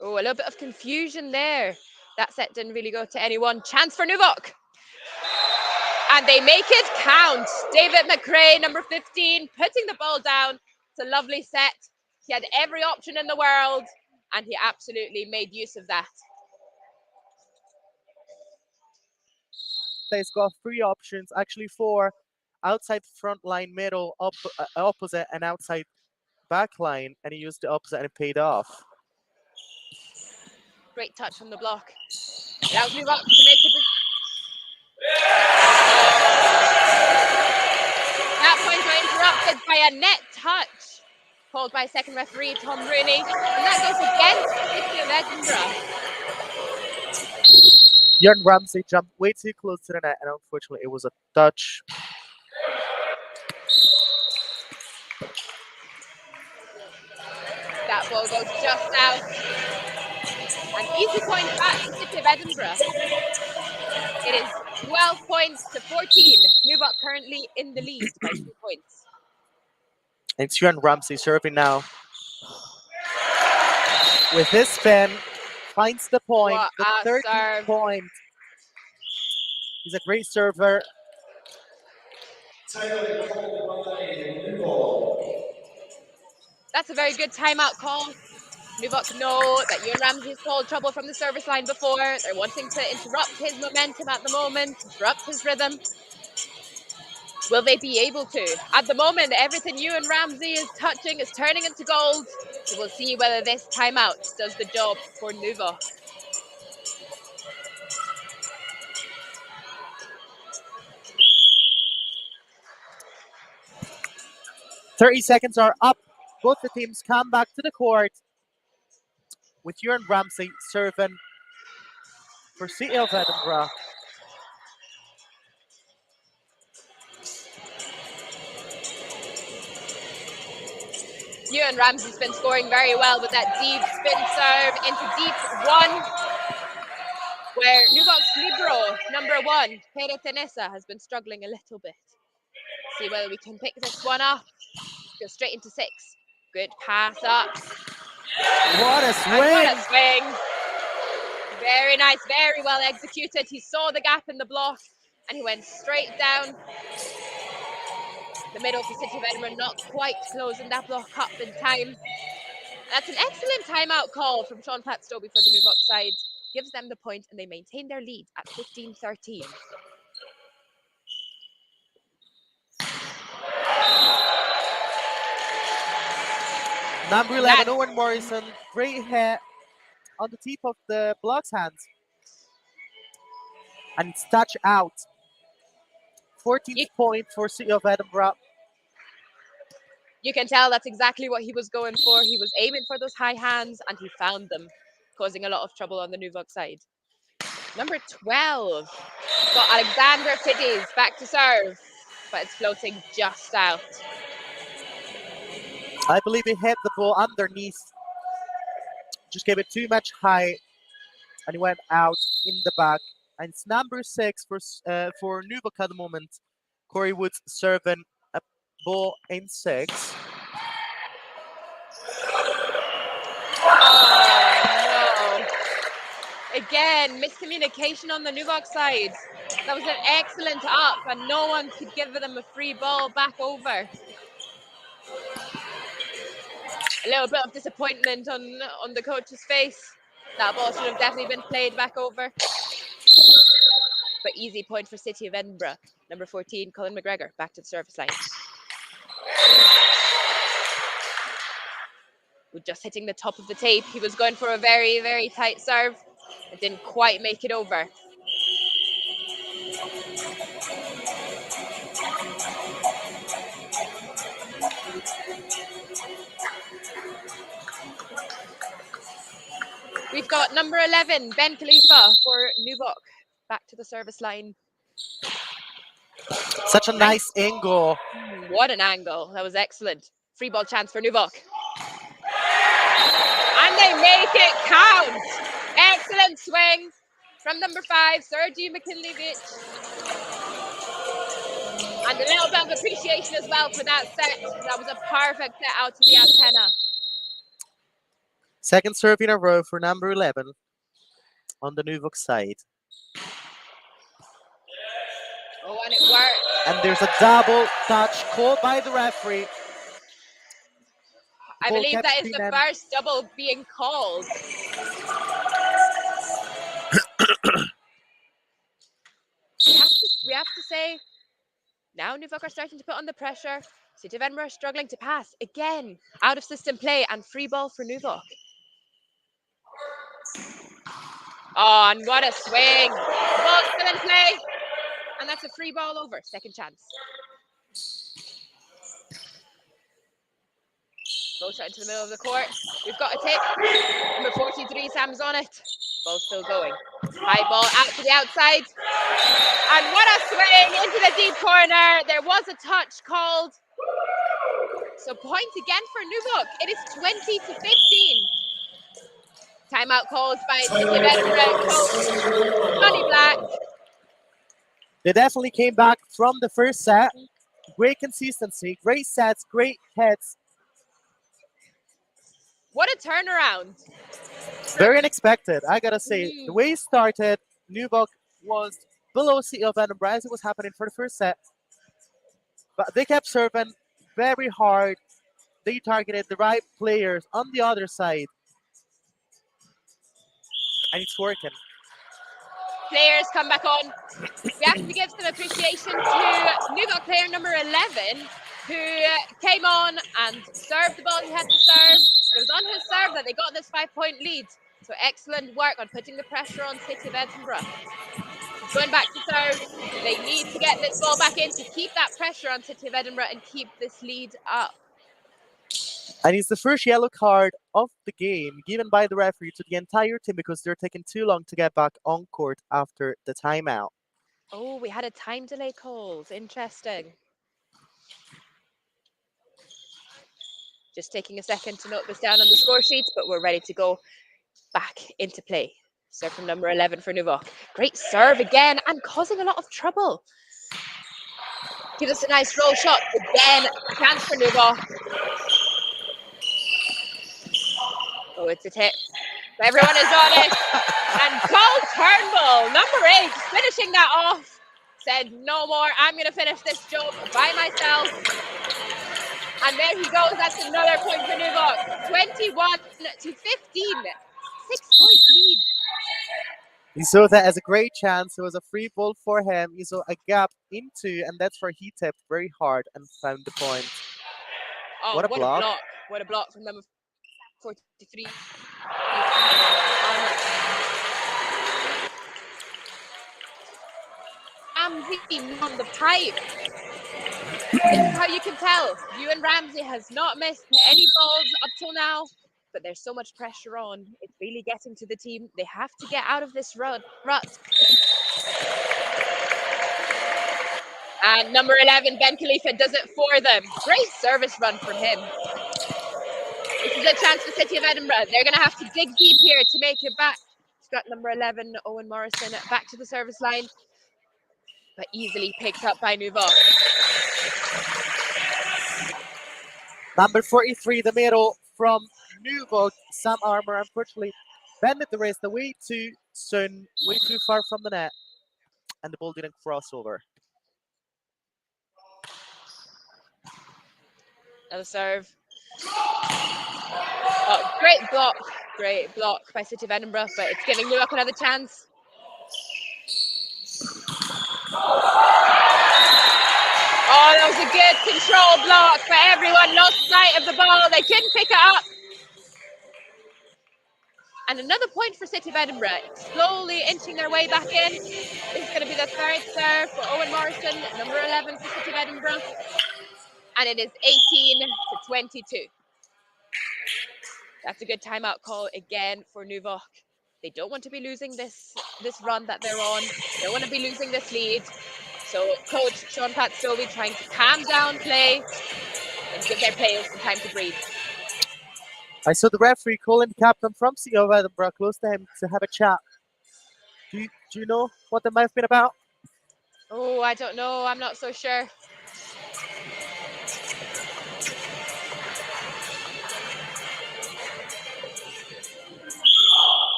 Oh, a little bit of confusion there. That set didn't really go to anyone. Chance for NUVOC. And they make it count. David McRae, number 15, putting the ball down. It's a lovely set. He had every option in the world, and he absolutely made use of that. He's got 3 options, actually 4. Outside front line, middle, opposite, and outside back line. And he used the opposite and it paid off. Great touch on the block. Allows NUVOC to make it. That point was interrupted by a net touch called by second referee Tom Rooney, and that goes against City of Edinburgh. Ewan Ramsey jumped way too close to the net, and unfortunately it was a touch. That ball goes just out. An easy point back to City of Edinburgh. It is 12 points to 14. NUVOC currently in the lead by 2 points. It's Ewan Ramsey serving now. With his spin, finds the point, What the a 13th serve. point. He's a great server. That's a very good timeout call. NUVOC know that Ewan Ramsey has called trouble from the service line before. They're wanting to interrupt his momentum at the moment, interrupt his rhythm. Will they be able to? At the moment, everything Ewan Ramsey is touching is turning into gold. So we'll see whether this timeout does the job for NUVOC. .30 seconds are up. Both the teams come back to the court with Ewan Ramsey serving for City of Edinburgh. Ewan Ramsey's been scoring very well with that deep spin serve into deep one, where NUVOC's libero, number 1, Pere Tenesa, has been struggling a little bit. See whether we can pick this one up. Go straight into 6. Good pass up. What a And swing! what a swing. Very nice, very well executed. He saw the gap in the block and he went straight down the middle for City of Edinburgh, not quite closing that block up in time. That's an excellent timeout call from Sean Pat-Stobie for the NUVOC side. Gives them the point and they maintain their lead at 15-13. Number 11, Owen Morrison, great hit on the tip of the block's hands. And it's touch out. 14th point for City of Edinburgh. You can tell that's exactly what he was going for. He was aiming for those high hands and he found them, causing a lot of trouble on the NUVOC side. Number 12, got Alexander Fiddes back to serve, but it's floating just out. I believe he hit the ball underneath. Just gave it too much height and he went out in the back. And it's number 6 for NUVOC at the moment. Corey Woods serving a ball in 6. Oh, no. Again, miscommunication on the NUVOC side. That was an excellent up and no one could give them a free ball back over. A little bit of disappointment on the coach's face. That ball should have definitely been played back over. But easy point for City of Edinburgh. Number 14, Colin McGregor, back to the service line. With just hitting the top of the tape, he was going for a very, very tight serve. It didn't quite make it over. We've got number 11, Ben Khalifa for NUVOC, back to the service line. Such a nice angle. What an angle. That was excellent. Free ball chance for NUVOC. And they make it count. Excellent swing from number 5, Sergei McKinleyvich. And a little bit of appreciation as well for that set. That was a perfect set out to the antenna. Second serve in a row for number 11 on the NUVOC side. Oh, and it worked. And there's a double touch called by the referee. I believe that is the first double being called. we have to say, now NUVOC are starting to put on the pressure. City of Edinburgh struggling to pass. Again, out of system play and free ball for NUVOC. Oh, and what a swing. The ball's still in play. And that's a free ball over. Second chance. Ball shot into the middle of the court. We've got a tip. Number 43, Sam's on it. Ball's still going. High ball out to the outside. And what a swing into the deep corner. There was a touch called. So point again for NUVOC. It is 20-15. Timeout called by City of Edinburgh coach Johnny Black. They definitely came back from the first set. Great consistency, great sets, great hits. What a turnaround. Very unexpected, I gotta say. The way it started, NUVOC was below City of Edinburgh as it was happening for the first set. But they kept serving very hard. They targeted the right players on the other side. And it's working. Players come back on. We have to give some appreciation to NUVOC player number 11, who came on and served the ball he had to serve. It was on his serve that they got this 5-point lead. So excellent work on putting the pressure on City of Edinburgh. Going back to serve, they need to get this ball back in to keep that pressure on City of Edinburgh and keep this lead up. And it's the first yellow card of the game given by the referee to the entire team because they're taking too long to get back on court after the timeout. Oh, we had a time delay calls. Interesting. Just taking a second to note this down on the score sheet, but we're ready to go back into play. Serve from number 11 for NUVOC. Great serve again and causing a lot of trouble. Gives us a nice roll shot. Again, chance for NUVOC. Oh, it's a tip. Everyone is on it. And Cole Turnbull, number 8, finishing that off. Said, no more. I'm going to finish this job by myself. And there he goes. That's another point for NUVOC. 21-15. 6-point lead. He saw that as a great chance. It was a free ball for him. He saw a gap into, and that's where he tapped very hard and found the point. Oh, what a block. What a block from number 43. Ramsey on the pipe. This is how you can tell. Ewan Ramsey has not missed any balls up till now, but there's so much pressure on. It's really getting to the team. They have to get out of this rut. And number 11, Ben Khalifa, does it for them. Great service run from him. This is a chance for City of Edinburgh. They're going to have to dig deep here to make it back. It's got number 11, Owen Morrison, back to the service line, but easily picked up by NUVOC. Number 43, the middle from NUVOC, Sam Armour, unfortunately bended the wrist way too soon, way too far from the net, and the ball didn't cross over. Another serve. Oh, great block by City of Edinburgh, but it's giving NUVOC another chance. Oh, that was a good control block, but everyone lost sight of the ball. They couldn't pick it up. And another point for City of Edinburgh, slowly inching their way back in. This is going to be the third serve for Owen Morrison, number 11 for City of Edinburgh. And it is 18-22. That's a good timeout call again for NUVOC. They don't want to be losing this run that they're on. They don't want to be losing this lead. So coach Sean Pat Stovey trying to calm down play and give their players some time to breathe. I saw the referee calling the captain from City of Edinburgh close to him to have a chat. Do you know what that might have been about? Oh, I don't know. I'm not so sure.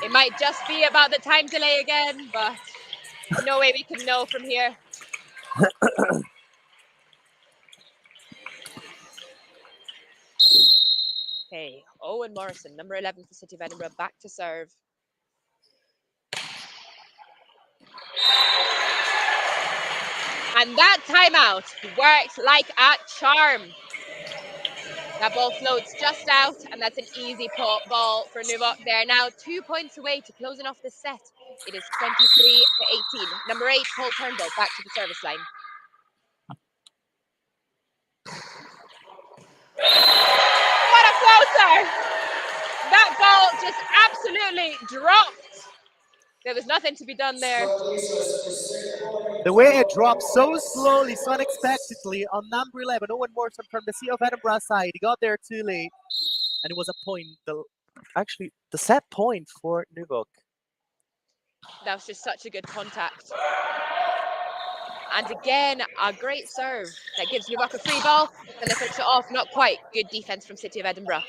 It might just be about the time delay again, but no way we can know from here. Okay, Owen Morrison, number 11 for City of Edinburgh, back to serve. And that timeout works like a charm. That ball floats just out, and that's an easy ball for NUVOC. They're now 2 points away to closing off this set. It is 23-18. Number 8, Cole Turnbull, back to the service line. What a floater! That ball just absolutely dropped. There was nothing to be done there. The way it dropped so slowly, so unexpectedly on number 11, Owen Morrison from the City of Edinburgh side. He got there too late, and it was a point, actually the set point for NUVOC. That was just such a good contact. And again, a great serve that gives NUVOC a free ball. Then they finish it off, not quite. Good defense from City of Edinburgh.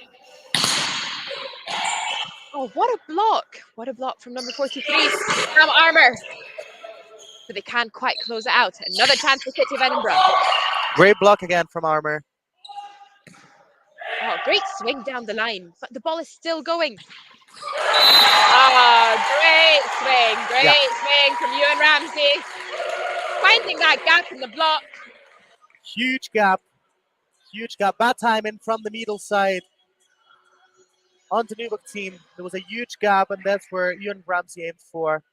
Oh, what a block. What a block from number 43, Sam Armour. But they can't quite close it out. Another chance for City of Edinburgh. Great block again from Armour. Oh, great swing down the line, but the ball is still going. Oh, great swing from Ewan Ramsey. Finding that gap in the block. Huge gap. Bad timing from the middle side onto NUVOC team. There was a huge gap, and that's where Ewan Ramsey aimed for.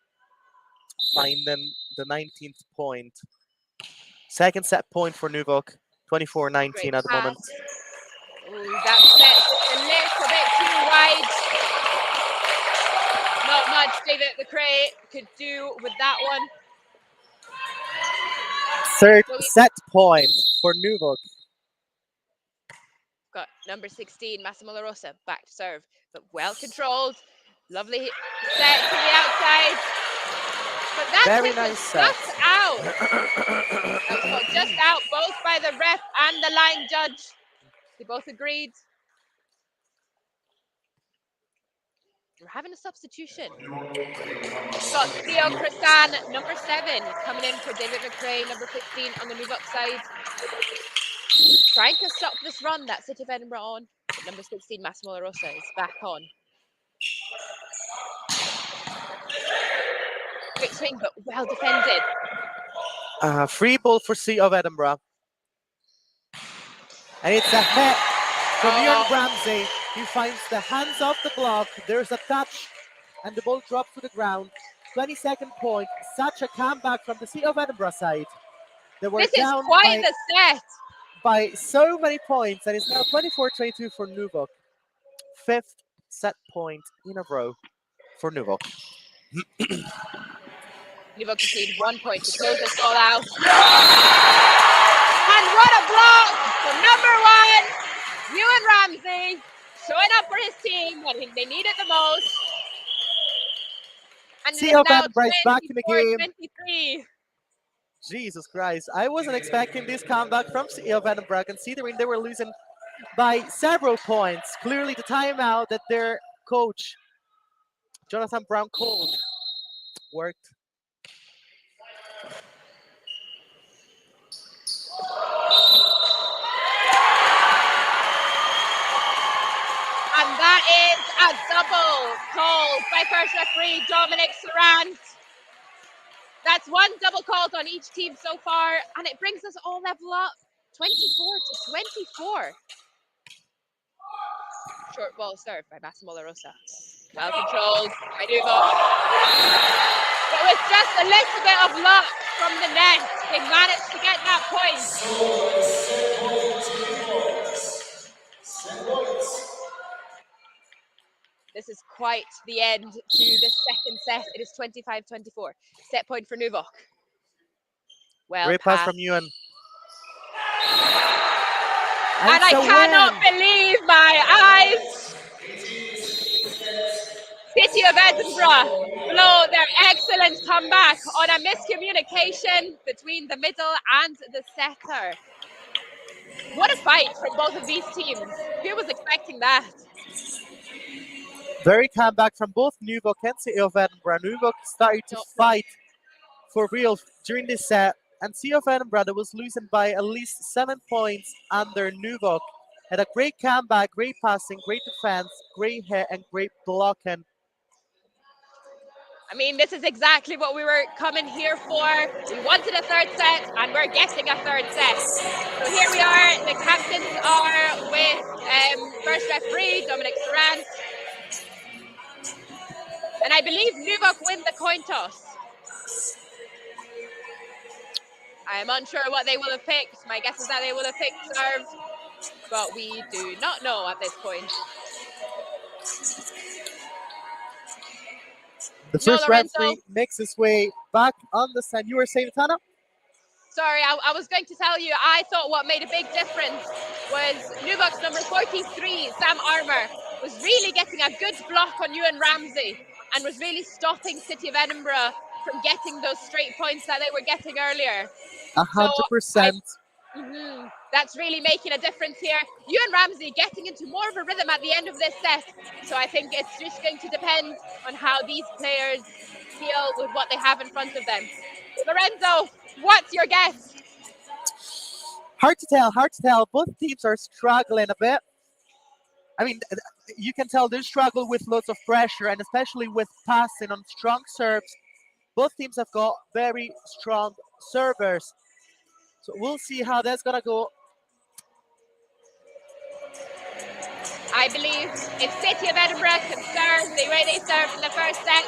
Finding the 19th point. Second set point for NUVOC. 24-19 at the moment. Ooh, that set just a little bit too wide. Not much David McRae could do with that one. Third Well, we've set point for NUVOC. got number 16, Massimo La Rosa, back to serve, but well controlled. Lovely set to the outside. But that Very hit nice was set. just out. That was called just out, both by the ref and the line judge. They both agreed. We're having a substitution. Got Theo Crisan, number 7. He's coming in for David McRae, number 15 on the NUVOC side. Trying to stop this run that City of Edinburgh on. But number 16, Massimo La Rosa, is back on. Great swing, but well defended. Free ball for City of Edinburgh. And it's a hit from Ewan Ramsey. He finds the hands off the block. There's a touch and the ball drops to the ground. 22nd point. Such a comeback from the City of Edinburgh side. They were This is down quite the set. by so many points, and it's now 24-22 for NUVOC. 5th set point in a row for NUVOC. NUVOC conceded 1 point to close this all out. And what a block from number 1, Ewan Ramsey, showing up for his team when they need it the most. And it is now 24-23. Jesus Christ, I wasn't expecting this comeback from City of Edinburgh, considering they were losing by several points. Clearly the timeout that their coach, Jonathan Brown, called worked. And that is a double called by first referee Dominic Sarant. That's 1 double called on each team so far, and it brings us all level up, 24-24. Short ball served by Massimo La Rosa. Well controlled by NUVOC. But with just a little bit of luck from the net, they managed to get that point. This is quite the end to the second set. It is 25-24. Set point for NUVOC. Well, Great pass from Ewan. And I cannot believe my eyes. City of Edinburgh blow their excellent comeback on a miscommunication between the middle and the setter. What a fight from both of these teams. Who was expecting that? Very comeback from both NUVOC and City of Edinburgh. NUVOC started to fight for real during this set, and City of Edinburgh that was losing by at least 7 points under NUVOC. Had a great comeback, great passing, great defense, great hit, and great blocking. I mean, this is exactly what we were coming here for. We wanted a third set, and we're getting a third set. So here we are. The captains are with first referee, Dominic Sarant. And I believe NUVOC win the coin toss. I am unsure what they will have picked. My guess is that they will have picked serve, but we do not know at this point. The first referee makes his way back on the stand. You were saying, Tana? Sorry, I was going to tell you, I thought what made a big difference was NUVOC's number 43, Sam Armour, was really getting a good block on Ewan Ramsey and was really stopping City of Edinburgh from getting those straight points that they were getting earlier. 100%. That's really making a difference here. Ewan Ramsey getting into more of a rhythm at the end of this set. So I think it's just going to depend on how these players feel with what they have in front of them. Lorenzo, what's your guess? Hard to tell. Both teams are struggling a bit. I mean, you can tell they struggle with lots of pressure, and especially with passing on strong serves. Both teams have got very strong servers. So we'll see how that's going to go. I believe if City of Edinburgh can serve the way they served in the first set,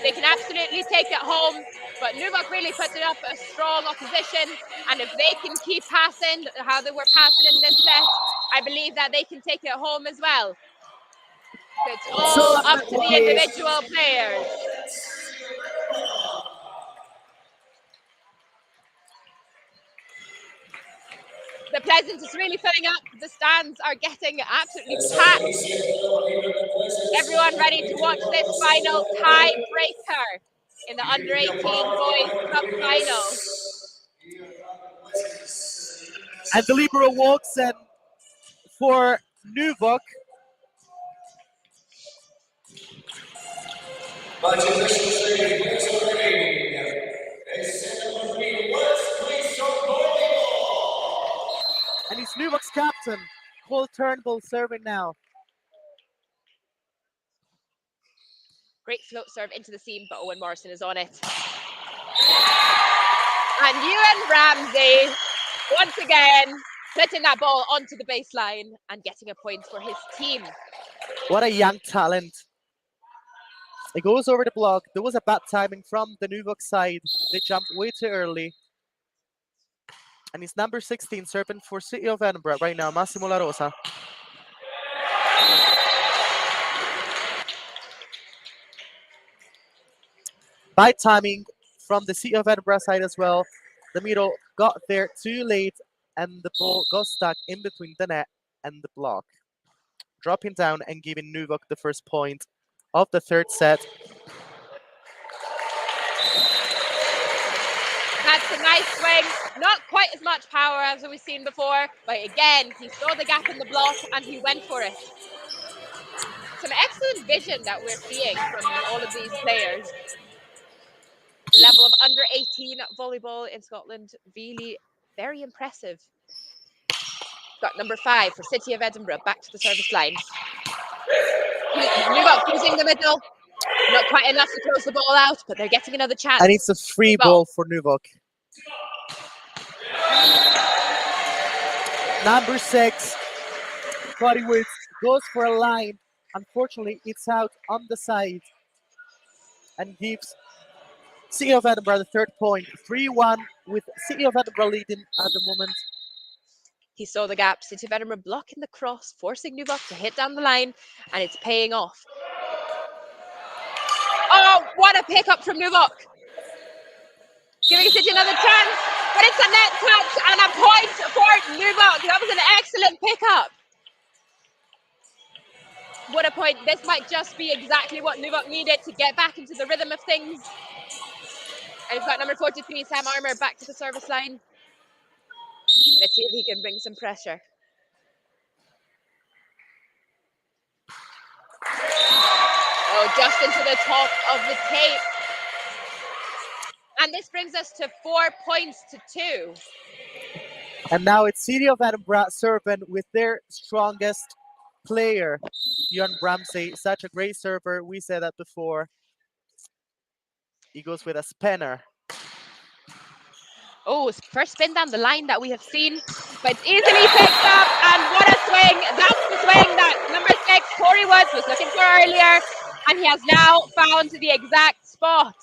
they can absolutely take it home. But NUVOC really put it up a strong opposition. And if they can keep passing how they were passing in this set, I believe that they can take it home as well. So it's all up to the individual players. The Pleasant is really filling up. The stands are getting absolutely packed. Everyone ready to watch this final tiebreaker in the under 18 boys cup final. And the libero walks in for NUVOC. And he's NUVOC's captain, Cole Turnbull, serving now. Great float serve into the seam, but Owen Morrison is on it. And Ewan Ramsey, once again, putting that ball onto the baseline and getting a point for his team. What a young talent. It goes over the block. There was a bad timing from the NUVOC side. They jumped way too early. And it's number 16 serving for City of Edinburgh right now, Massimo La Rosa. Bad timing from the City of Edinburgh side as well. The middle got there too late and the ball got stuck in between the net and the block. Dropping down and giving NUVOC the first point of the third set. That's a nice swing. Not quite as much power as we've seen before, but again, he saw the gap in the block and he went for it. Some excellent vision that we're seeing from all of these players. The level of under 18 volleyball in Scotland, really very impressive. Got number 5 for City of Edinburgh, back to the service line. NUVOC using the middle. Not quite enough to close the ball out, but they're getting another chance. And it's a free ball for NUVOC. Number 6, Cody Woods goes for a line. Unfortunately, it's out on the side and gives City of Edinburgh the third point. 3-1 with City of Edinburgh leading at the moment. He saw the gap. City of Edinburgh blocking the cross, forcing NUVOC to hit down the line, and it's paying off. Oh, what a pickup from NUVOC. Giving City another chance, but it's a net touch and a point for NUVOC. That was an excellent pickup. What a point. This might just be exactly what NUVOC needed to get back into the rhythm of things. And he's got number 43, Sam Armour, back to the service line. Let's see if he can bring some pressure. Oh, just into the top of the tape. And this brings us to 4 points to 2. And now it's City of Edinburgh serving with their strongest player, Ewan Ramsey. Such a great server. We said that before. He goes with a spinner. Oh, first spin down the line that we have seen, but it's easily picked up, and what a swing. That's the swing that number 6, Corey Woods, was looking for earlier, and he has now found the exact spot.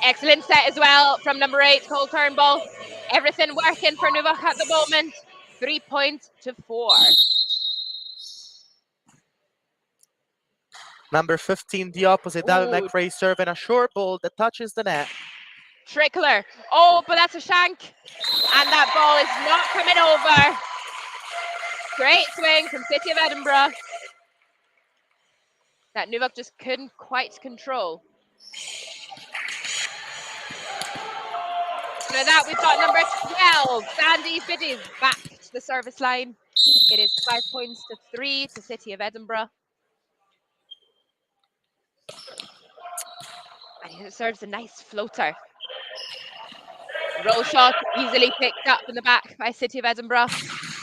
Excellent set as well from number 8, Cole Turnbull. Everything working for NUVOC at the moment. 3 points to 4. Number 15, the opposite, David McRae serving a short ball that touches the net. Trickler. Oh, but that's a shank. And that ball is not coming over. Great swing from City of Edinburgh that NUVOC just couldn't quite control. For that, we've got number 12, Sandy Fiddies, back to the service line. It is 5 points to 3 to City of Edinburgh. And he serves a nice floater. Roll shot easily picked up in the back by City of Edinburgh.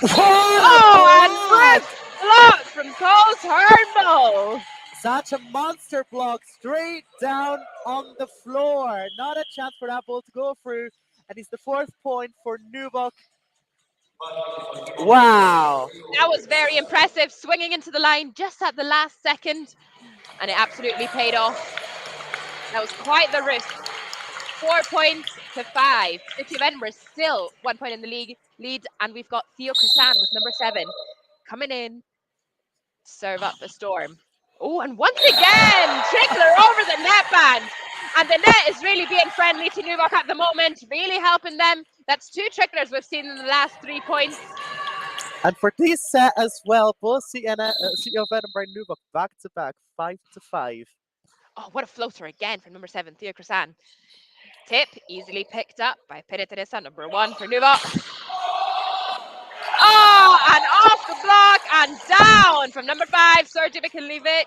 Oh, and first block from Cole Turnbull. Such a monster block, straight down on the floor. Not a chance for that ball to go through. And it's the 4th point for NUVOC. Wow. That was very impressive, swinging into the line just at the last second. And it absolutely paid off. That was quite the risk. 4 points to 5. City of Edinburgh still 1 point in the lead, and we've got Theo Crisan with number 7 coming in to serve up the storm. Oh, and once again, Trickler over the net band. And the net is really being friendly to NUVOC at the moment, really helping them That's 2 tricklers we've seen in the last 3 points. And for this set as well, both City of Edinburgh and NUVOC back to back, 5-5. Oh, what a floater again from number 7, Theo Krasan. Tip easily picked up by Piriteresa, number 1 for NUVOC. Oh, and off the block and down from number 5, Sergey Mikhaljevic.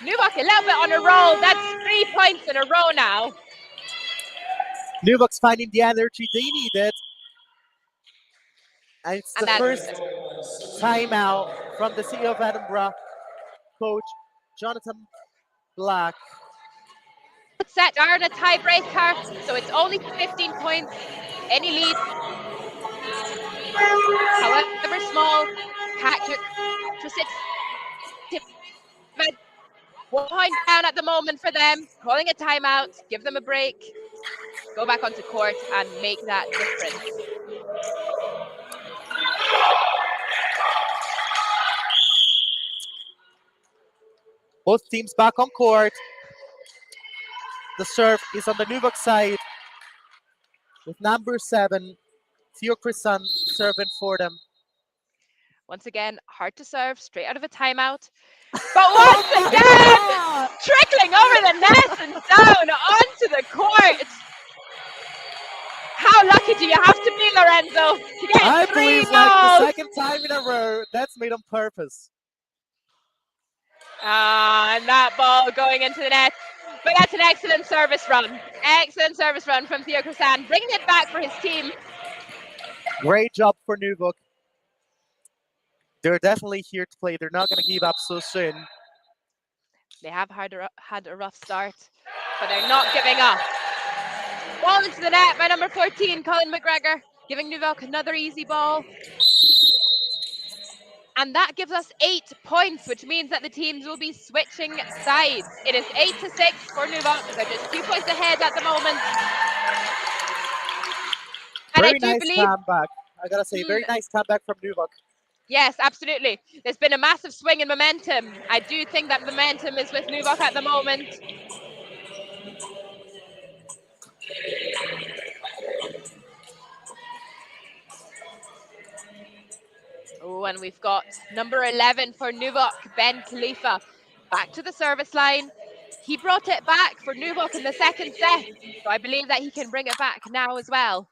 NUVOC a little bit on a roll. That's 3 points in a row now. NUVOC's finding the energy they needed. And it's the first timeout from the City of Edinburgh coach, Jonathan Black. Set are in a tiebreaker, so it's only 15 points. Any lead, however small, characteristic. 1 point down at the moment for them. Calling a timeout, give them a break, go back onto court and make that difference. Both teams back on court. The serve is on the NUVOC side with number 7, Theo Chrisan, serving for them. Once again, hard to serve, straight out of a timeout. But once again, trickling over the net and down onto the court. How lucky do you have to be, Lorenzo, to get I 3 believe goals? like the second time in a row, that's made on purpose. And that ball going into the net. But that's an excellent service run. Excellent service run from Theo Krasan, bringing it back for his team. Great job for NUVOC. They're definitely here to play. They're not going to give up so soon. They have had a rough start, but they're not giving up. Ball into the net by number 14, Colin McGregor, giving NUVOC another easy ball. And that gives us 8 points, which means that the teams will be switching sides. It is 8-6 for NUVOC. They're just 2 points ahead at the moment. And Very nice comeback. I gotta say, very nice comeback from NUVOC. Yes, absolutely. There's been a massive swing in momentum. I do think that momentum is with NUVOC at the moment. Oh, and we've got number 11 for NUVOC, Ben Khalifa, back to the service line. He brought it back for NUVOC in the second set, so I believe that he can bring it back now as well.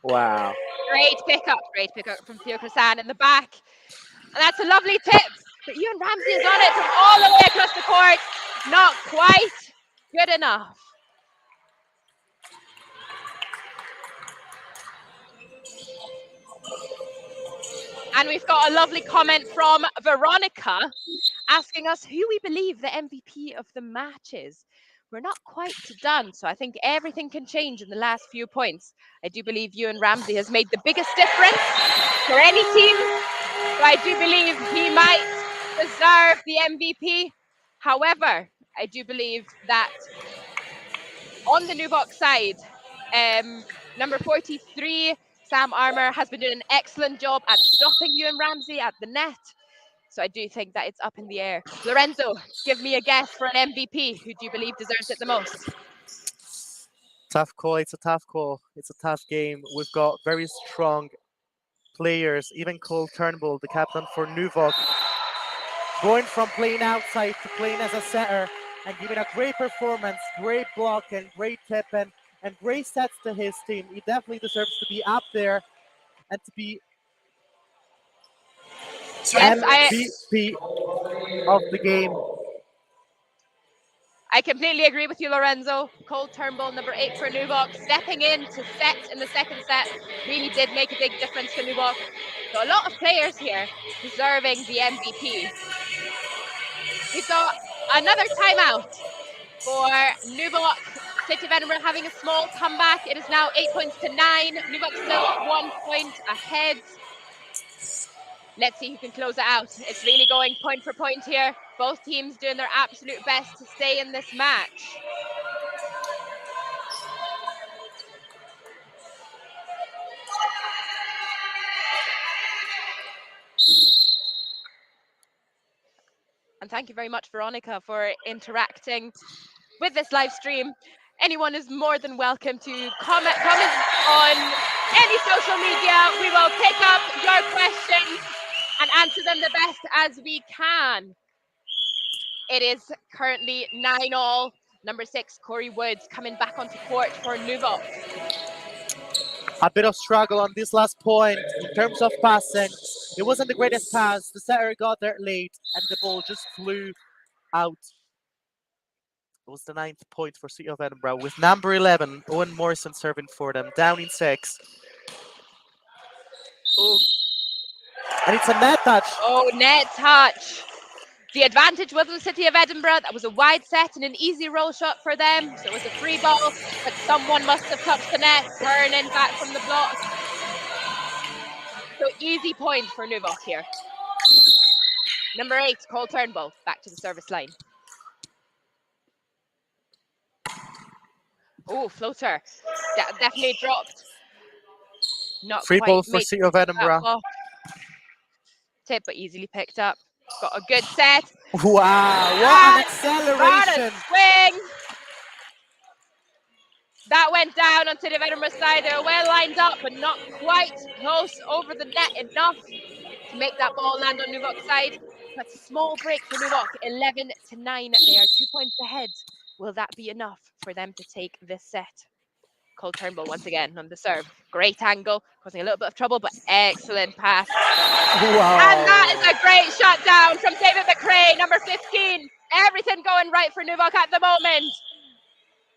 Wow. Great pickup from Theo Krasan in the back. And that's a lovely tip. But Ewan Ramsey is on it from all the way across the court. Not quite good enough. And we've got a lovely comment from Veronica asking us who we believe the MVP of the match is. We're not quite done, so I think everything can change in the last few points. I do believe Ewan Ramsey has made the biggest difference for any team, so I do believe he might deserve the MVP. However, I do believe that on the NUVOC side, number 43, Sam Armour, has been doing an excellent job at stopping Ewan Ramsey at the net. So I do think that it's up in the air. Lorenzo, give me a guess for an MVP. Who do you believe deserves it the most? Tough call. It's a tough call. It's a tough game. We've got very strong players. Even Cole Turnbull, the captain for NUVOC, going from playing outside to playing as a setter and giving a great performance, great block and great tip and great sets to his team. He definitely deserves to be up there and to be MVP of the game. I completely agree with you, Lorenzo. Cole Turnbull, number 8 for NUVOC, stepping in to set in the second set, really did make a big difference for NUVOC. So a lot of players here deserving the MVP. We've got another timeout for NUVOC. City of Edinburgh having a small comeback. It is now 8 points to 9. NUVOC still 1 point ahead. Let's see who can close it out. It's really going point for point here. Both teams doing their absolute best to stay in this match. And thank you very much, Veronica, for interacting with this live stream. Anyone is more than welcome to comment on any social media. We will pick up your questions and answer them the best as we can. It is currently 9-all. Number 6, Corey Woods, coming back onto court for NUVOC. A bit of struggle on this last point in terms of passing. It wasn't the greatest pass. The setter got there late and the ball just flew out. It was the 9th point for City of Edinburgh with number 11, Owen Morrison, serving for them, down in 6. Ooh. And it's a net touch. Oh, net touch. The advantage was the City of Edinburgh. That was a wide set and an easy roll shot for them. So it was a free ball, but someone must have touched the net, turning back from the block. So easy point for NUVOC here. Number 8, Cole Turnbull, back to the service line. Oh, floater. Definitely dropped. Not Free quite ball for made City of Edinburgh. Tip, but easily picked up. Got a good set. Wow, what an acceleration. What a swing. That went down on City of Edinburgh's side. They were well lined up, but not quite close over the net enough to make that ball land on NUVOC's side. But small break for NUVOC, 11-9. They are 2 points ahead. Will that be enough for them to take this set? Cole Turnbull once again on the serve. Great angle, causing a little bit of trouble, but excellent pass. Wow. And that is a great shutdown from David McRae, number 15. Everything going right for NUVOC at the moment.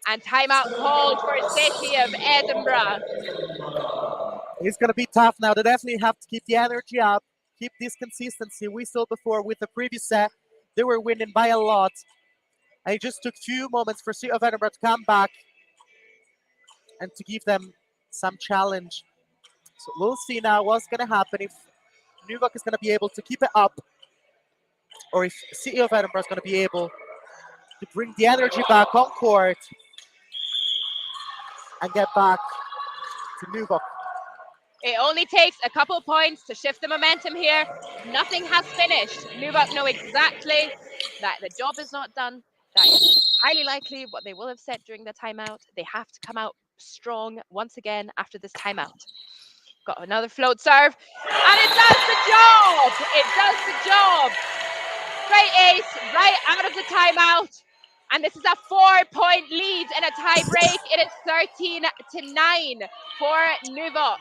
And timeout called for City of Edinburgh. It's going to be tough now. They definitely have to keep the energy up, keep this consistency. We saw before with the previous set, they were winning by a lot. And it just took few moments for City of Edinburgh to come back and to give them some challenge. So we'll see now what's going to happen, if NUVOC is going to be able to keep it up, or if City of Edinburgh is going to be able to bring the energy back on court and get back to NUVOC. It only takes a couple points to shift the momentum here. Nothing has finished. NUVOC know exactly that the job is not done. That is highly likely what they will have said during the timeout. They have to come out strong once again after this timeout. Got another float serve, and it does the job. It does the job. Great ace right out of the timeout. And this is a 4-point lead in a tie break. It is 13-9 for NUVOC.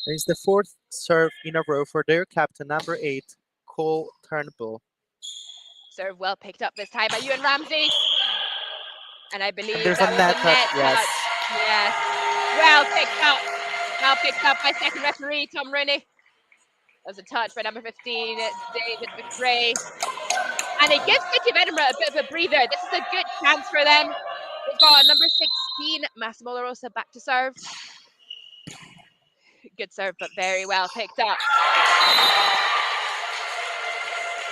It's the 4th serve in a row for their captain, number 8, Cole Turnbull. Serve well picked up this time by Ewan Ramsey. And I believe and there's that a was net a net touch. Yes. touch. Yes. Well picked up. Well picked up by second referee, Tom Rooney. That was a touch by number 15, David McRae. And it gives City of Edinburgh a bit of a breather. This is a good chance for them. They've got number 16, Massimo La Rosa, back to serve. Good serve, but very well picked up.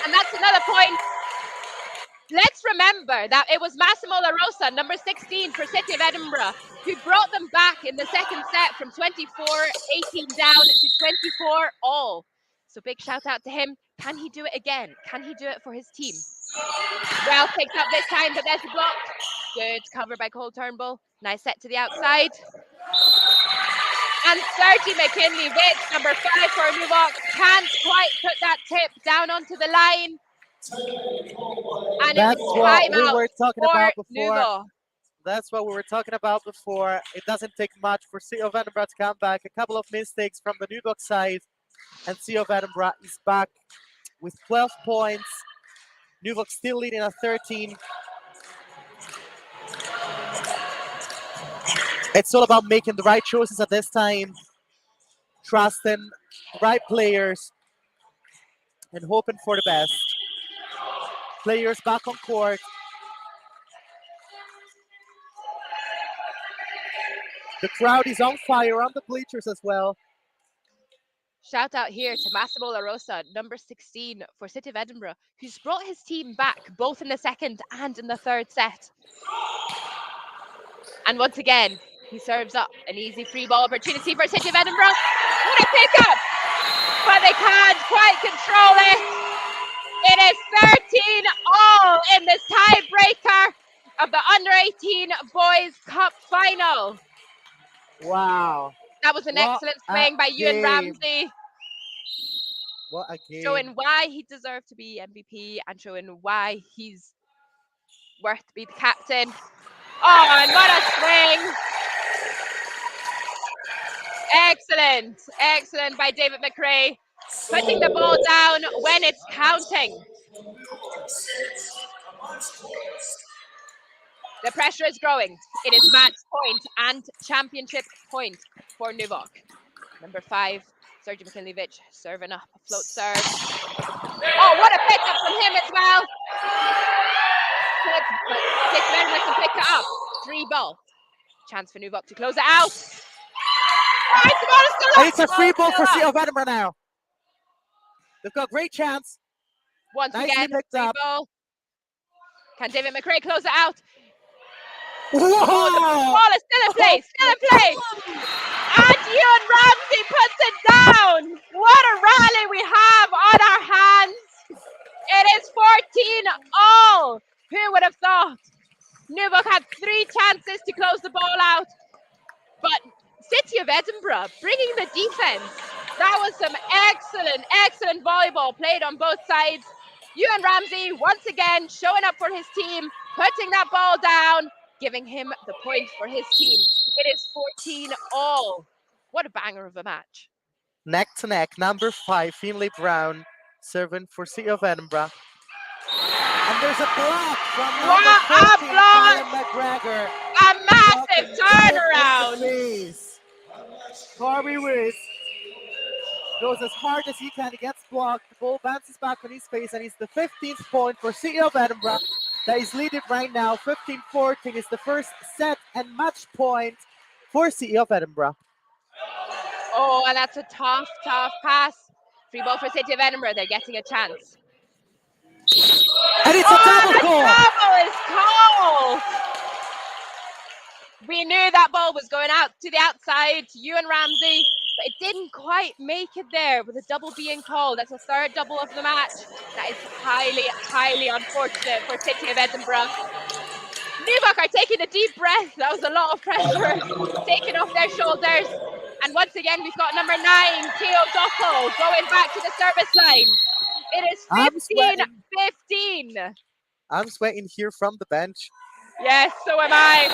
And that's another point. Let's remember that it was Massimo La Rosa, number 16 for City of Edinburgh, who brought them back in the second set from 24-18 down to 24-all. So big shout out to him. Can he do it again? Can he do it for his team? Well picked up this time, but there's a block. Good cover by Cole Turnbull. Nice set to the outside. And Sergi McKinley-Witz, number 5 for NUVOC, can't quite put that tip down onto the line. And that's what we were talking about before. NUVOC. That's what we were talking about before. It doesn't take much for City of Edinburgh to come back. A couple of mistakes from the NUVOC side, and City of Edinburgh is back with 12 points. NUVOC still leading at 13. It's all about making the right choices at this time, trusting the right players, and hoping for the best. Players back on court. The crowd is on fire on the bleachers as well. Shout out here to Massimo La Rosa, number 16 for City of Edinburgh, who's brought his team back both in the second and in the third set. And once again, he serves up an easy free ball opportunity for City of Edinburgh. What a pickup! But they can't quite control it. It It is 13 all in this tiebreaker of the Under-18 Boys Cup Final. Wow. That was an What excellent a swing by Ewan game. Ramsey, What a game. showing why he deserved to be MVP and showing why he's worth to be the captain. Oh, and what a swing! Excellent, excellent by David McRae, putting the ball down when it's counting. The pressure is growing. It is match point and championship point for NUVOC. Number 5, Sergey Mikhailevich serving up a float serve. Oh, what a pickup from him as well. Edinburgh can pick it up. 3 ball. Chance for NUVOC to close it out. Right, the ball is still up. And it's a free ball for City of Edinburgh now. They've got a great chance. Once Nicely again, picked free up. ball. Can David McRae close it out? Whoa! Oh, the ball is still in play, still in play. And Ewan Ramsey puts it down. What a rally we have on our hands. It is 14 all. Who would have thought? NUVOC had 3 chances to close the ball out. But City of Edinburgh bringing the defense. That was some excellent, excellent volleyball played on both sides. Ewan Ramsey once again showing up for his team, putting that ball down, giving him the point for his team. It is 14 all. What a banger of a match. Neck to neck, number 5, Finlay Brown, serving for City of Edinburgh. And there's a block from number 14, Callum McGregor. A massive turnaround. Corby Wiss goes as hard as he can, he gets blocked, the ball bounces back on his face, and it's the 15th point for City of Edinburgh that is leading right now. 15-14 is the first set and match point for City of Edinburgh. Oh, and that's a tough, tough pass. Free ball for City of Edinburgh. They're getting a chance. And it's a double goal. Double is called. We knew that ball was going out to the outside to Ewan Ramsey, but it didn't quite make it there with a double being called. That's a 3rd double of the match. That is highly, highly unfortunate for City of Edinburgh. NUVOC are taking a deep breath. That was a lot of pressure taken off their shoulders. And once again, we've got number 9, Theo Doppel, going back to the service line. It is 15-15. I'm sweating here from the bench. Yes, so am I.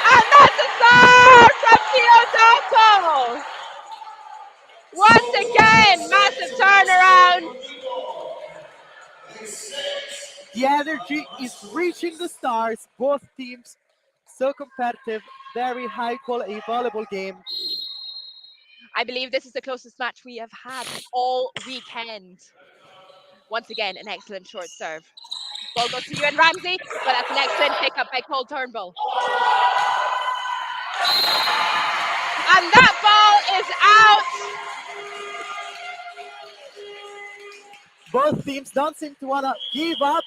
And that's a serve from Theo Doppel. Once again, massive turnaround. The energy is reaching the stars. Both teams so competitive, very high quality volleyball game. I believe this is the closest match we have had all weekend. Once again, an excellent short serve. Ball goes to Ewan Ramsey, but that's an excellent pickup by Cole Turnbull. And that ball is out. Both teams don't seem to want to give up.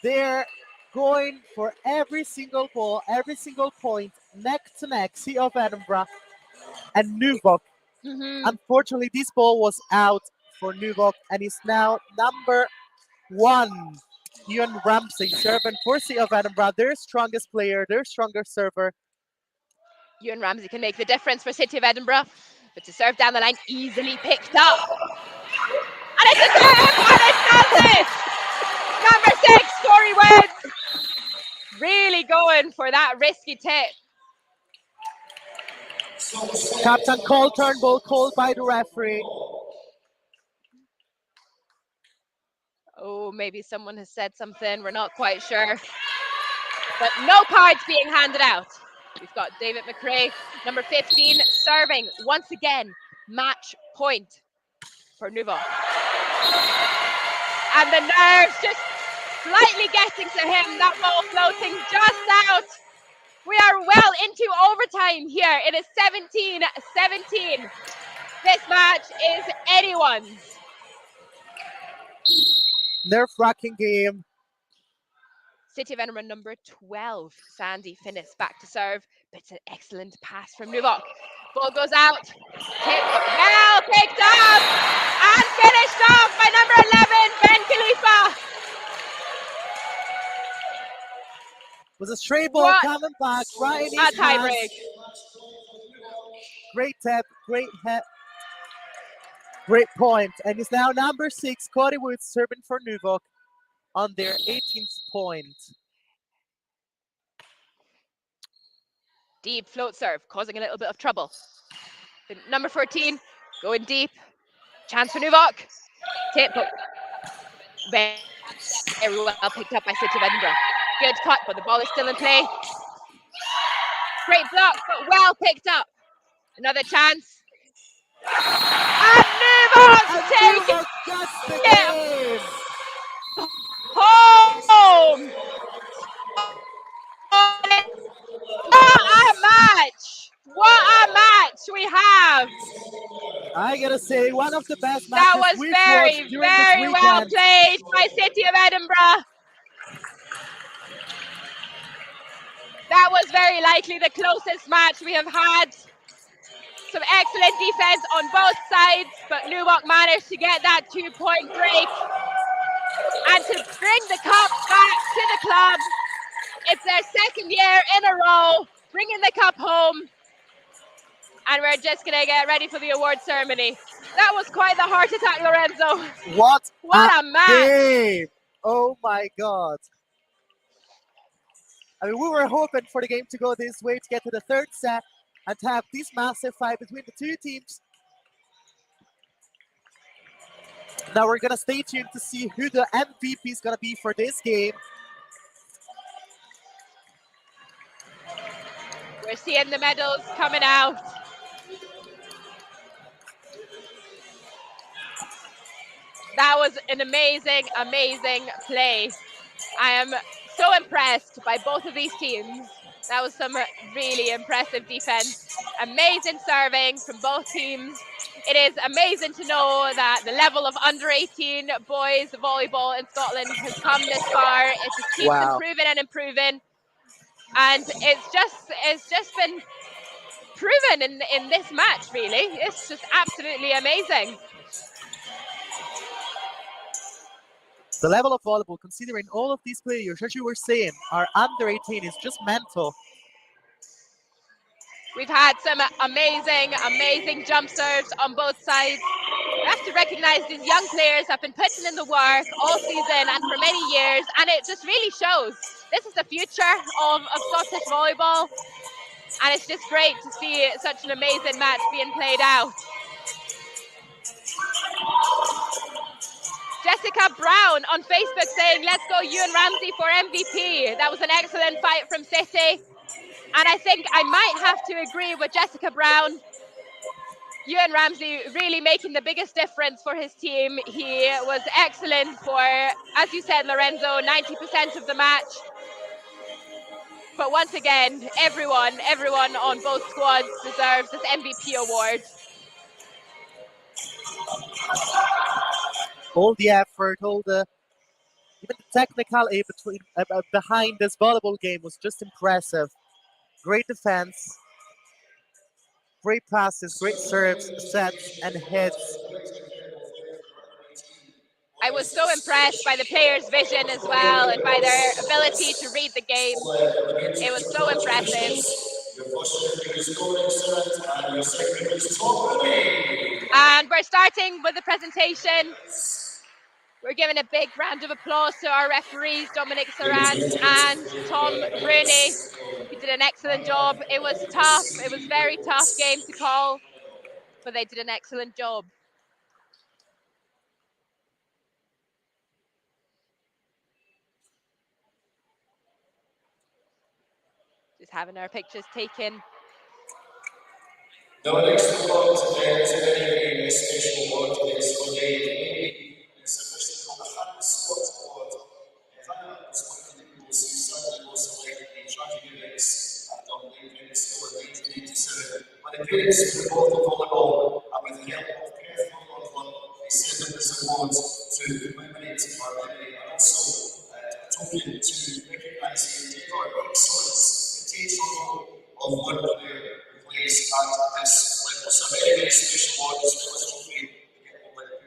They're going for every single ball, every single point, neck to neck, City of Edinburgh and NUVOC. Unfortunately, this ball was out for NUVOC and is now number 1. Ewan Ramsey serving for City of Edinburgh, their strongest player, their strongest server. Ewan Ramsey can make the difference for City of Edinburgh, but to serve down the line, easily picked up. And it's a tip, and it does it! Number 6, Corey Woods, really going for that risky tip. Captain Cole Turnbull called by the referee. Oh, maybe someone has said something, we're not quite sure. But no cards being handed out. We've got David McRae, number 15, serving once again, match point for NUVOC. And the nerves just slightly getting to him, that ball floating just out. We are well into overtime here. It is 17-17. This match is anyone's. Nerve-wracking game. City of Edinburgh number 12, Sandy Finnis back to serve. But it's an excellent pass from NUVOC. Ball goes out. Well picked up and finished off by number 11, Ben Khalifa. Was a stray ball What coming back right in a his hands. tiebreak. Great tap, great hit, great point. And it's now number 6, Cody Woods serving for NUVOC on their 18th point. Deep float serve, causing a little bit of trouble. Number 14, going deep. Chance for NUVOC. Tip, but very well picked up by City of Edinburgh. Good cut, but the ball is still in play. Great block, but well picked up. Another chance. And NUVOC taking it home. What a match! What a match we have! I gotta say, one of the best That matches was we've watched during this very weekend. well played by City of Edinburgh. That was very likely the closest match we have had. Some excellent defense on both sides, but NUVOC managed to get that 2-point break and to bring the cup back to the club. It's their second year in a row, bringing the cup home. And we're just going to get ready for the award ceremony. That was quite the heart attack, Lorenzo. What a match! Game. Oh my God. I mean, we were hoping for the game to go this way, to get to the third set and to have this massive fight between the two teams. Now we're going to stay tuned to see who the MVP is going to be for this game. We're seeing the medals coming out. That was an amazing, amazing play. I am so impressed by both of these teams. That was some really impressive defense. Amazing serving from both teams. It is amazing to know that the level of under-18 boys volleyball in Scotland has come this far. It just keeps improving and improving. And it's just been proven in this match, really. It's just absolutely amazing. The level of volleyball, considering all of these players, as you were saying, are under 18, is just mental. We've had some amazing, amazing jump serves on both sides. We have to recognize these young players have been putting in the work all season and for many years, and it just really shows. This is the future of Scottish volleyball, and it's just great to see such an amazing match being played out. Jessica Brown on Facebook saying, let's go Ewan Ramsey for MVP. That was an excellent fight from City. And I think I might have to agree with Jessica Brown. Ewan Ramsey really making the biggest difference for his team. He was excellent for, as you said, Lorenzo, 90% of the match. But once again, everyone on both squads deserves this MVP award. All the effort, even the technicality behind this volleyball game was just impressive. Great defense, great passes, great serves, sets, and hits. I was so impressed by the players' vision as well and by their ability to read the game. It was so impressive. And we're starting with the presentation. We're giving a big round of applause to our referees, Dominic Sarant and Tom Rooney, who did an excellent job. It was tough. It was a very tough game to call, but they did an excellent job. Just having our pictures taken. Now, the next award is a very special award. It's for the it's officially called the Hannah Scott Award. Hannah is one of the people who certainly was selected in tragic events and on the events in 1987. When the parents were involved in volleyball and with the help of careful London, they set up this award to commemorate our memory and also a token to recognise the endeavour, excellence, potential of one player plays at this level. So very special award as well as trophy.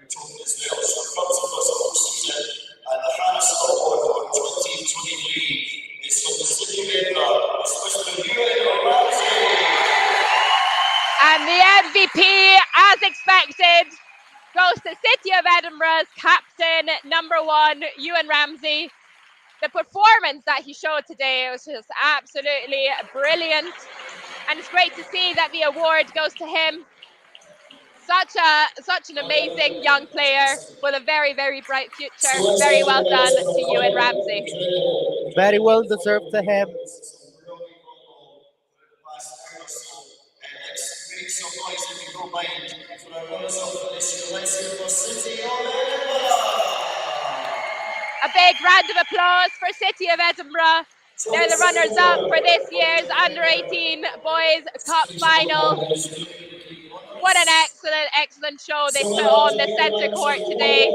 Trophy as well. So comes to us all season and the Hannah Scott Award for 2023 is from the City of Edinburgh's captain, #1, Ewan Ramsey. The performance that he showed today was just absolutely brilliant. And it's great to see that the award goes to him. Such an amazing young player with a very, very bright future. Very well done to Ewan Ramsey. Very well deserved to him. A big round of applause for City of Edinburgh. They're the runners-up for this year's Under-18 Boys Cup Final. What an excellent show they put on the centre court today.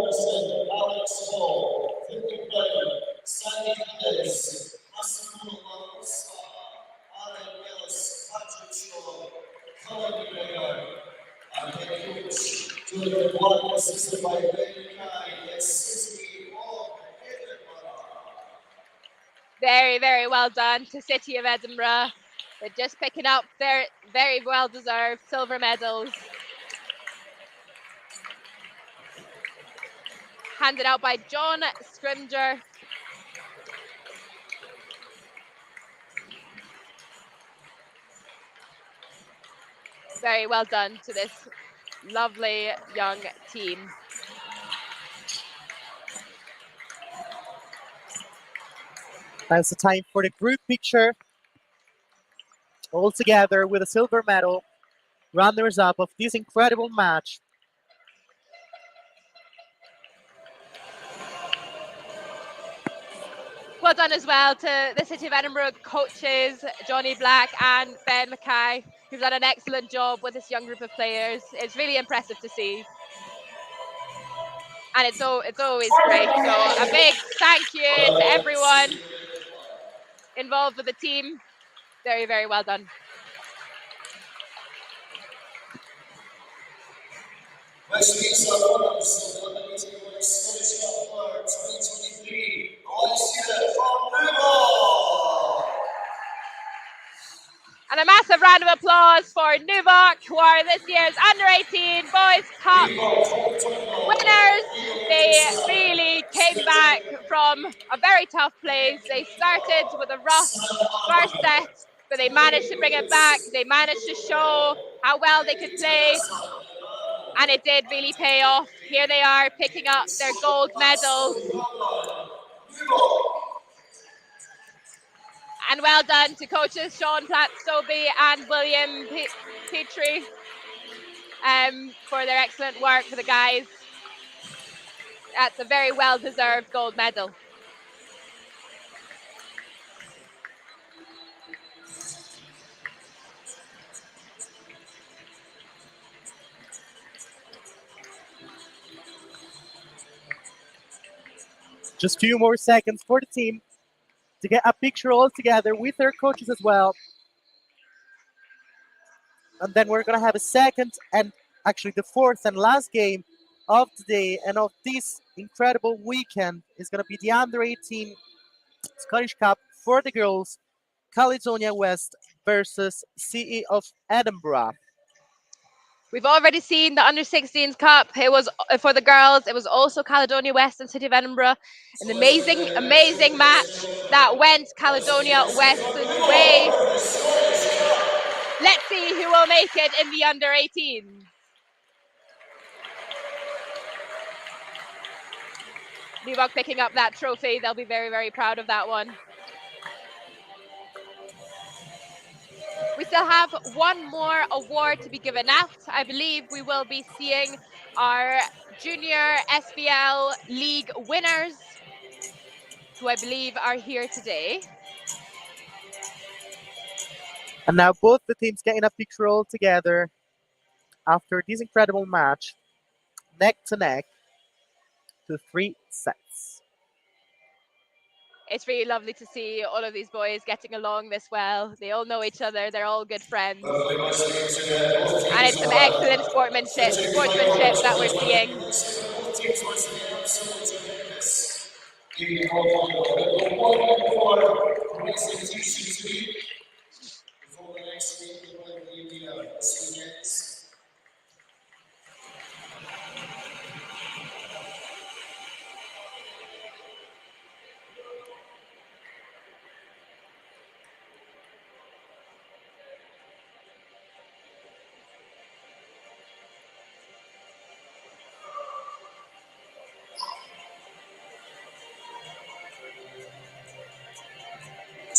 Very, very well done to City of Edinburgh. They're just picking up their very well-deserved silver medals. Handed out by John Scrimger. Very well done to this lovely young team. Now's the time for the group picture. All together with a silver medal. Runners-up of this incredible match. Well done as well to the City of Edinburgh coaches, Johnny Black and Ben Mackay, who've done an excellent job with this young group of players. It's really impressive to see. And it's always great. So a big thank you to everyone involved with the team. Very, very well done. And a massive round of applause for NUVOC, who are this year's Under-18 Boys Cup winners. They really came back from a very tough place. They started with a rough first set, but they managed to bring it back. They managed to show how well they could play, and it did really pay off. Here they are picking up their gold medals. And well done to coaches Sean Platt-Stobie and William Petrie for their excellent work for the guys. That's a very well-deserved gold medal. Just a few more seconds for the team to get a picture all together with their coaches as well. And then we're going to have a second and actually the fourth and last game of the day and of this incredible weekend is going to be the Under-18 Scottish Cup for the girls, Caledonia West versus City of Edinburgh. We've already seen the Under-16s Cup. It was for the girls. It was also Caledonia West and City of Edinburgh. An amazing match that went Caledonia West's way. Let's see who will make it in the Under-18. NUVOC picking up that trophy. They'll be very, very proud of that one. We still have one more award to be given out. I believe we will be seeing our junior SBL league winners, who I believe are here today. And now both the teams getting a picture all together after this incredible match, neck to neck, to 3 sets. It's really lovely to see all of these boys getting along this well. They all know each other. They're all good friends. And it's some excellent sportsmanship that we're seeing.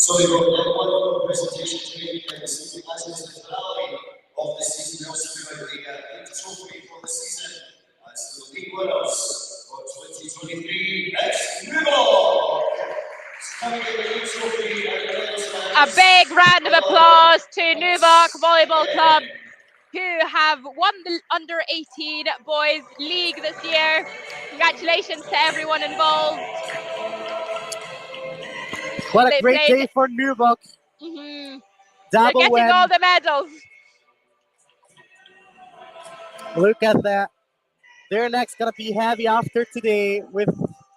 So we got one presentation today, and this is the finale of the season. Also, we have the trophy for the season. So the league winners for 2023, it's NUVOC. A big round of applause to NUVOC Volleyball Club, who have won the under 18 boys league this year. Congratulations to everyone involved. What a They great played- day for NUVOC. They're Double getting win. all the medals. Look at that. Their neck's gonna be heavy after today with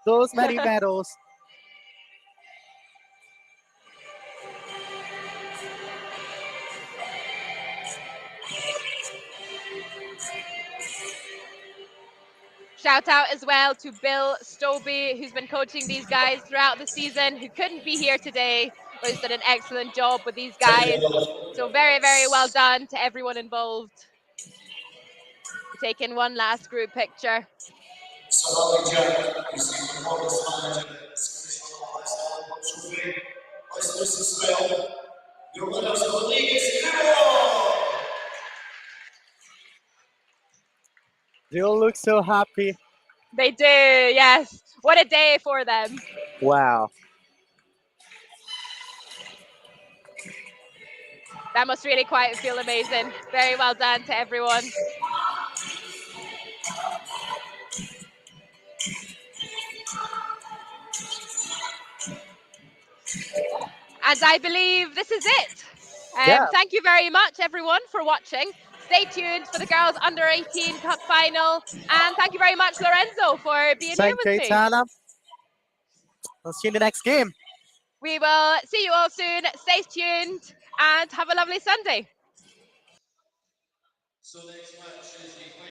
those many medals. Shout out as well to Bill Stobie, who's been coaching these guys throughout the season, who couldn't be here today, but has done an excellent job with these guys. So very, very well done to everyone involved. Taking one last group picture. So Holly Jack is the performance manager at Scottish Trophy. Let's listen as well. Your winners of the league is NUVOC. They all look so happy. They do, yes. What a day for them. Wow. That must really quite feel amazing. Very well done to everyone. And I believe this is it. Yeah. Thank you very much, everyone, for watching. Stay tuned for the girls under 18 cup final. And thank you very much, Lorenzo, for being here Thank with you, me. Tana. I'll see you in the next game. We will see you all soon. Stay tuned and have a lovely Sunday. So next match is the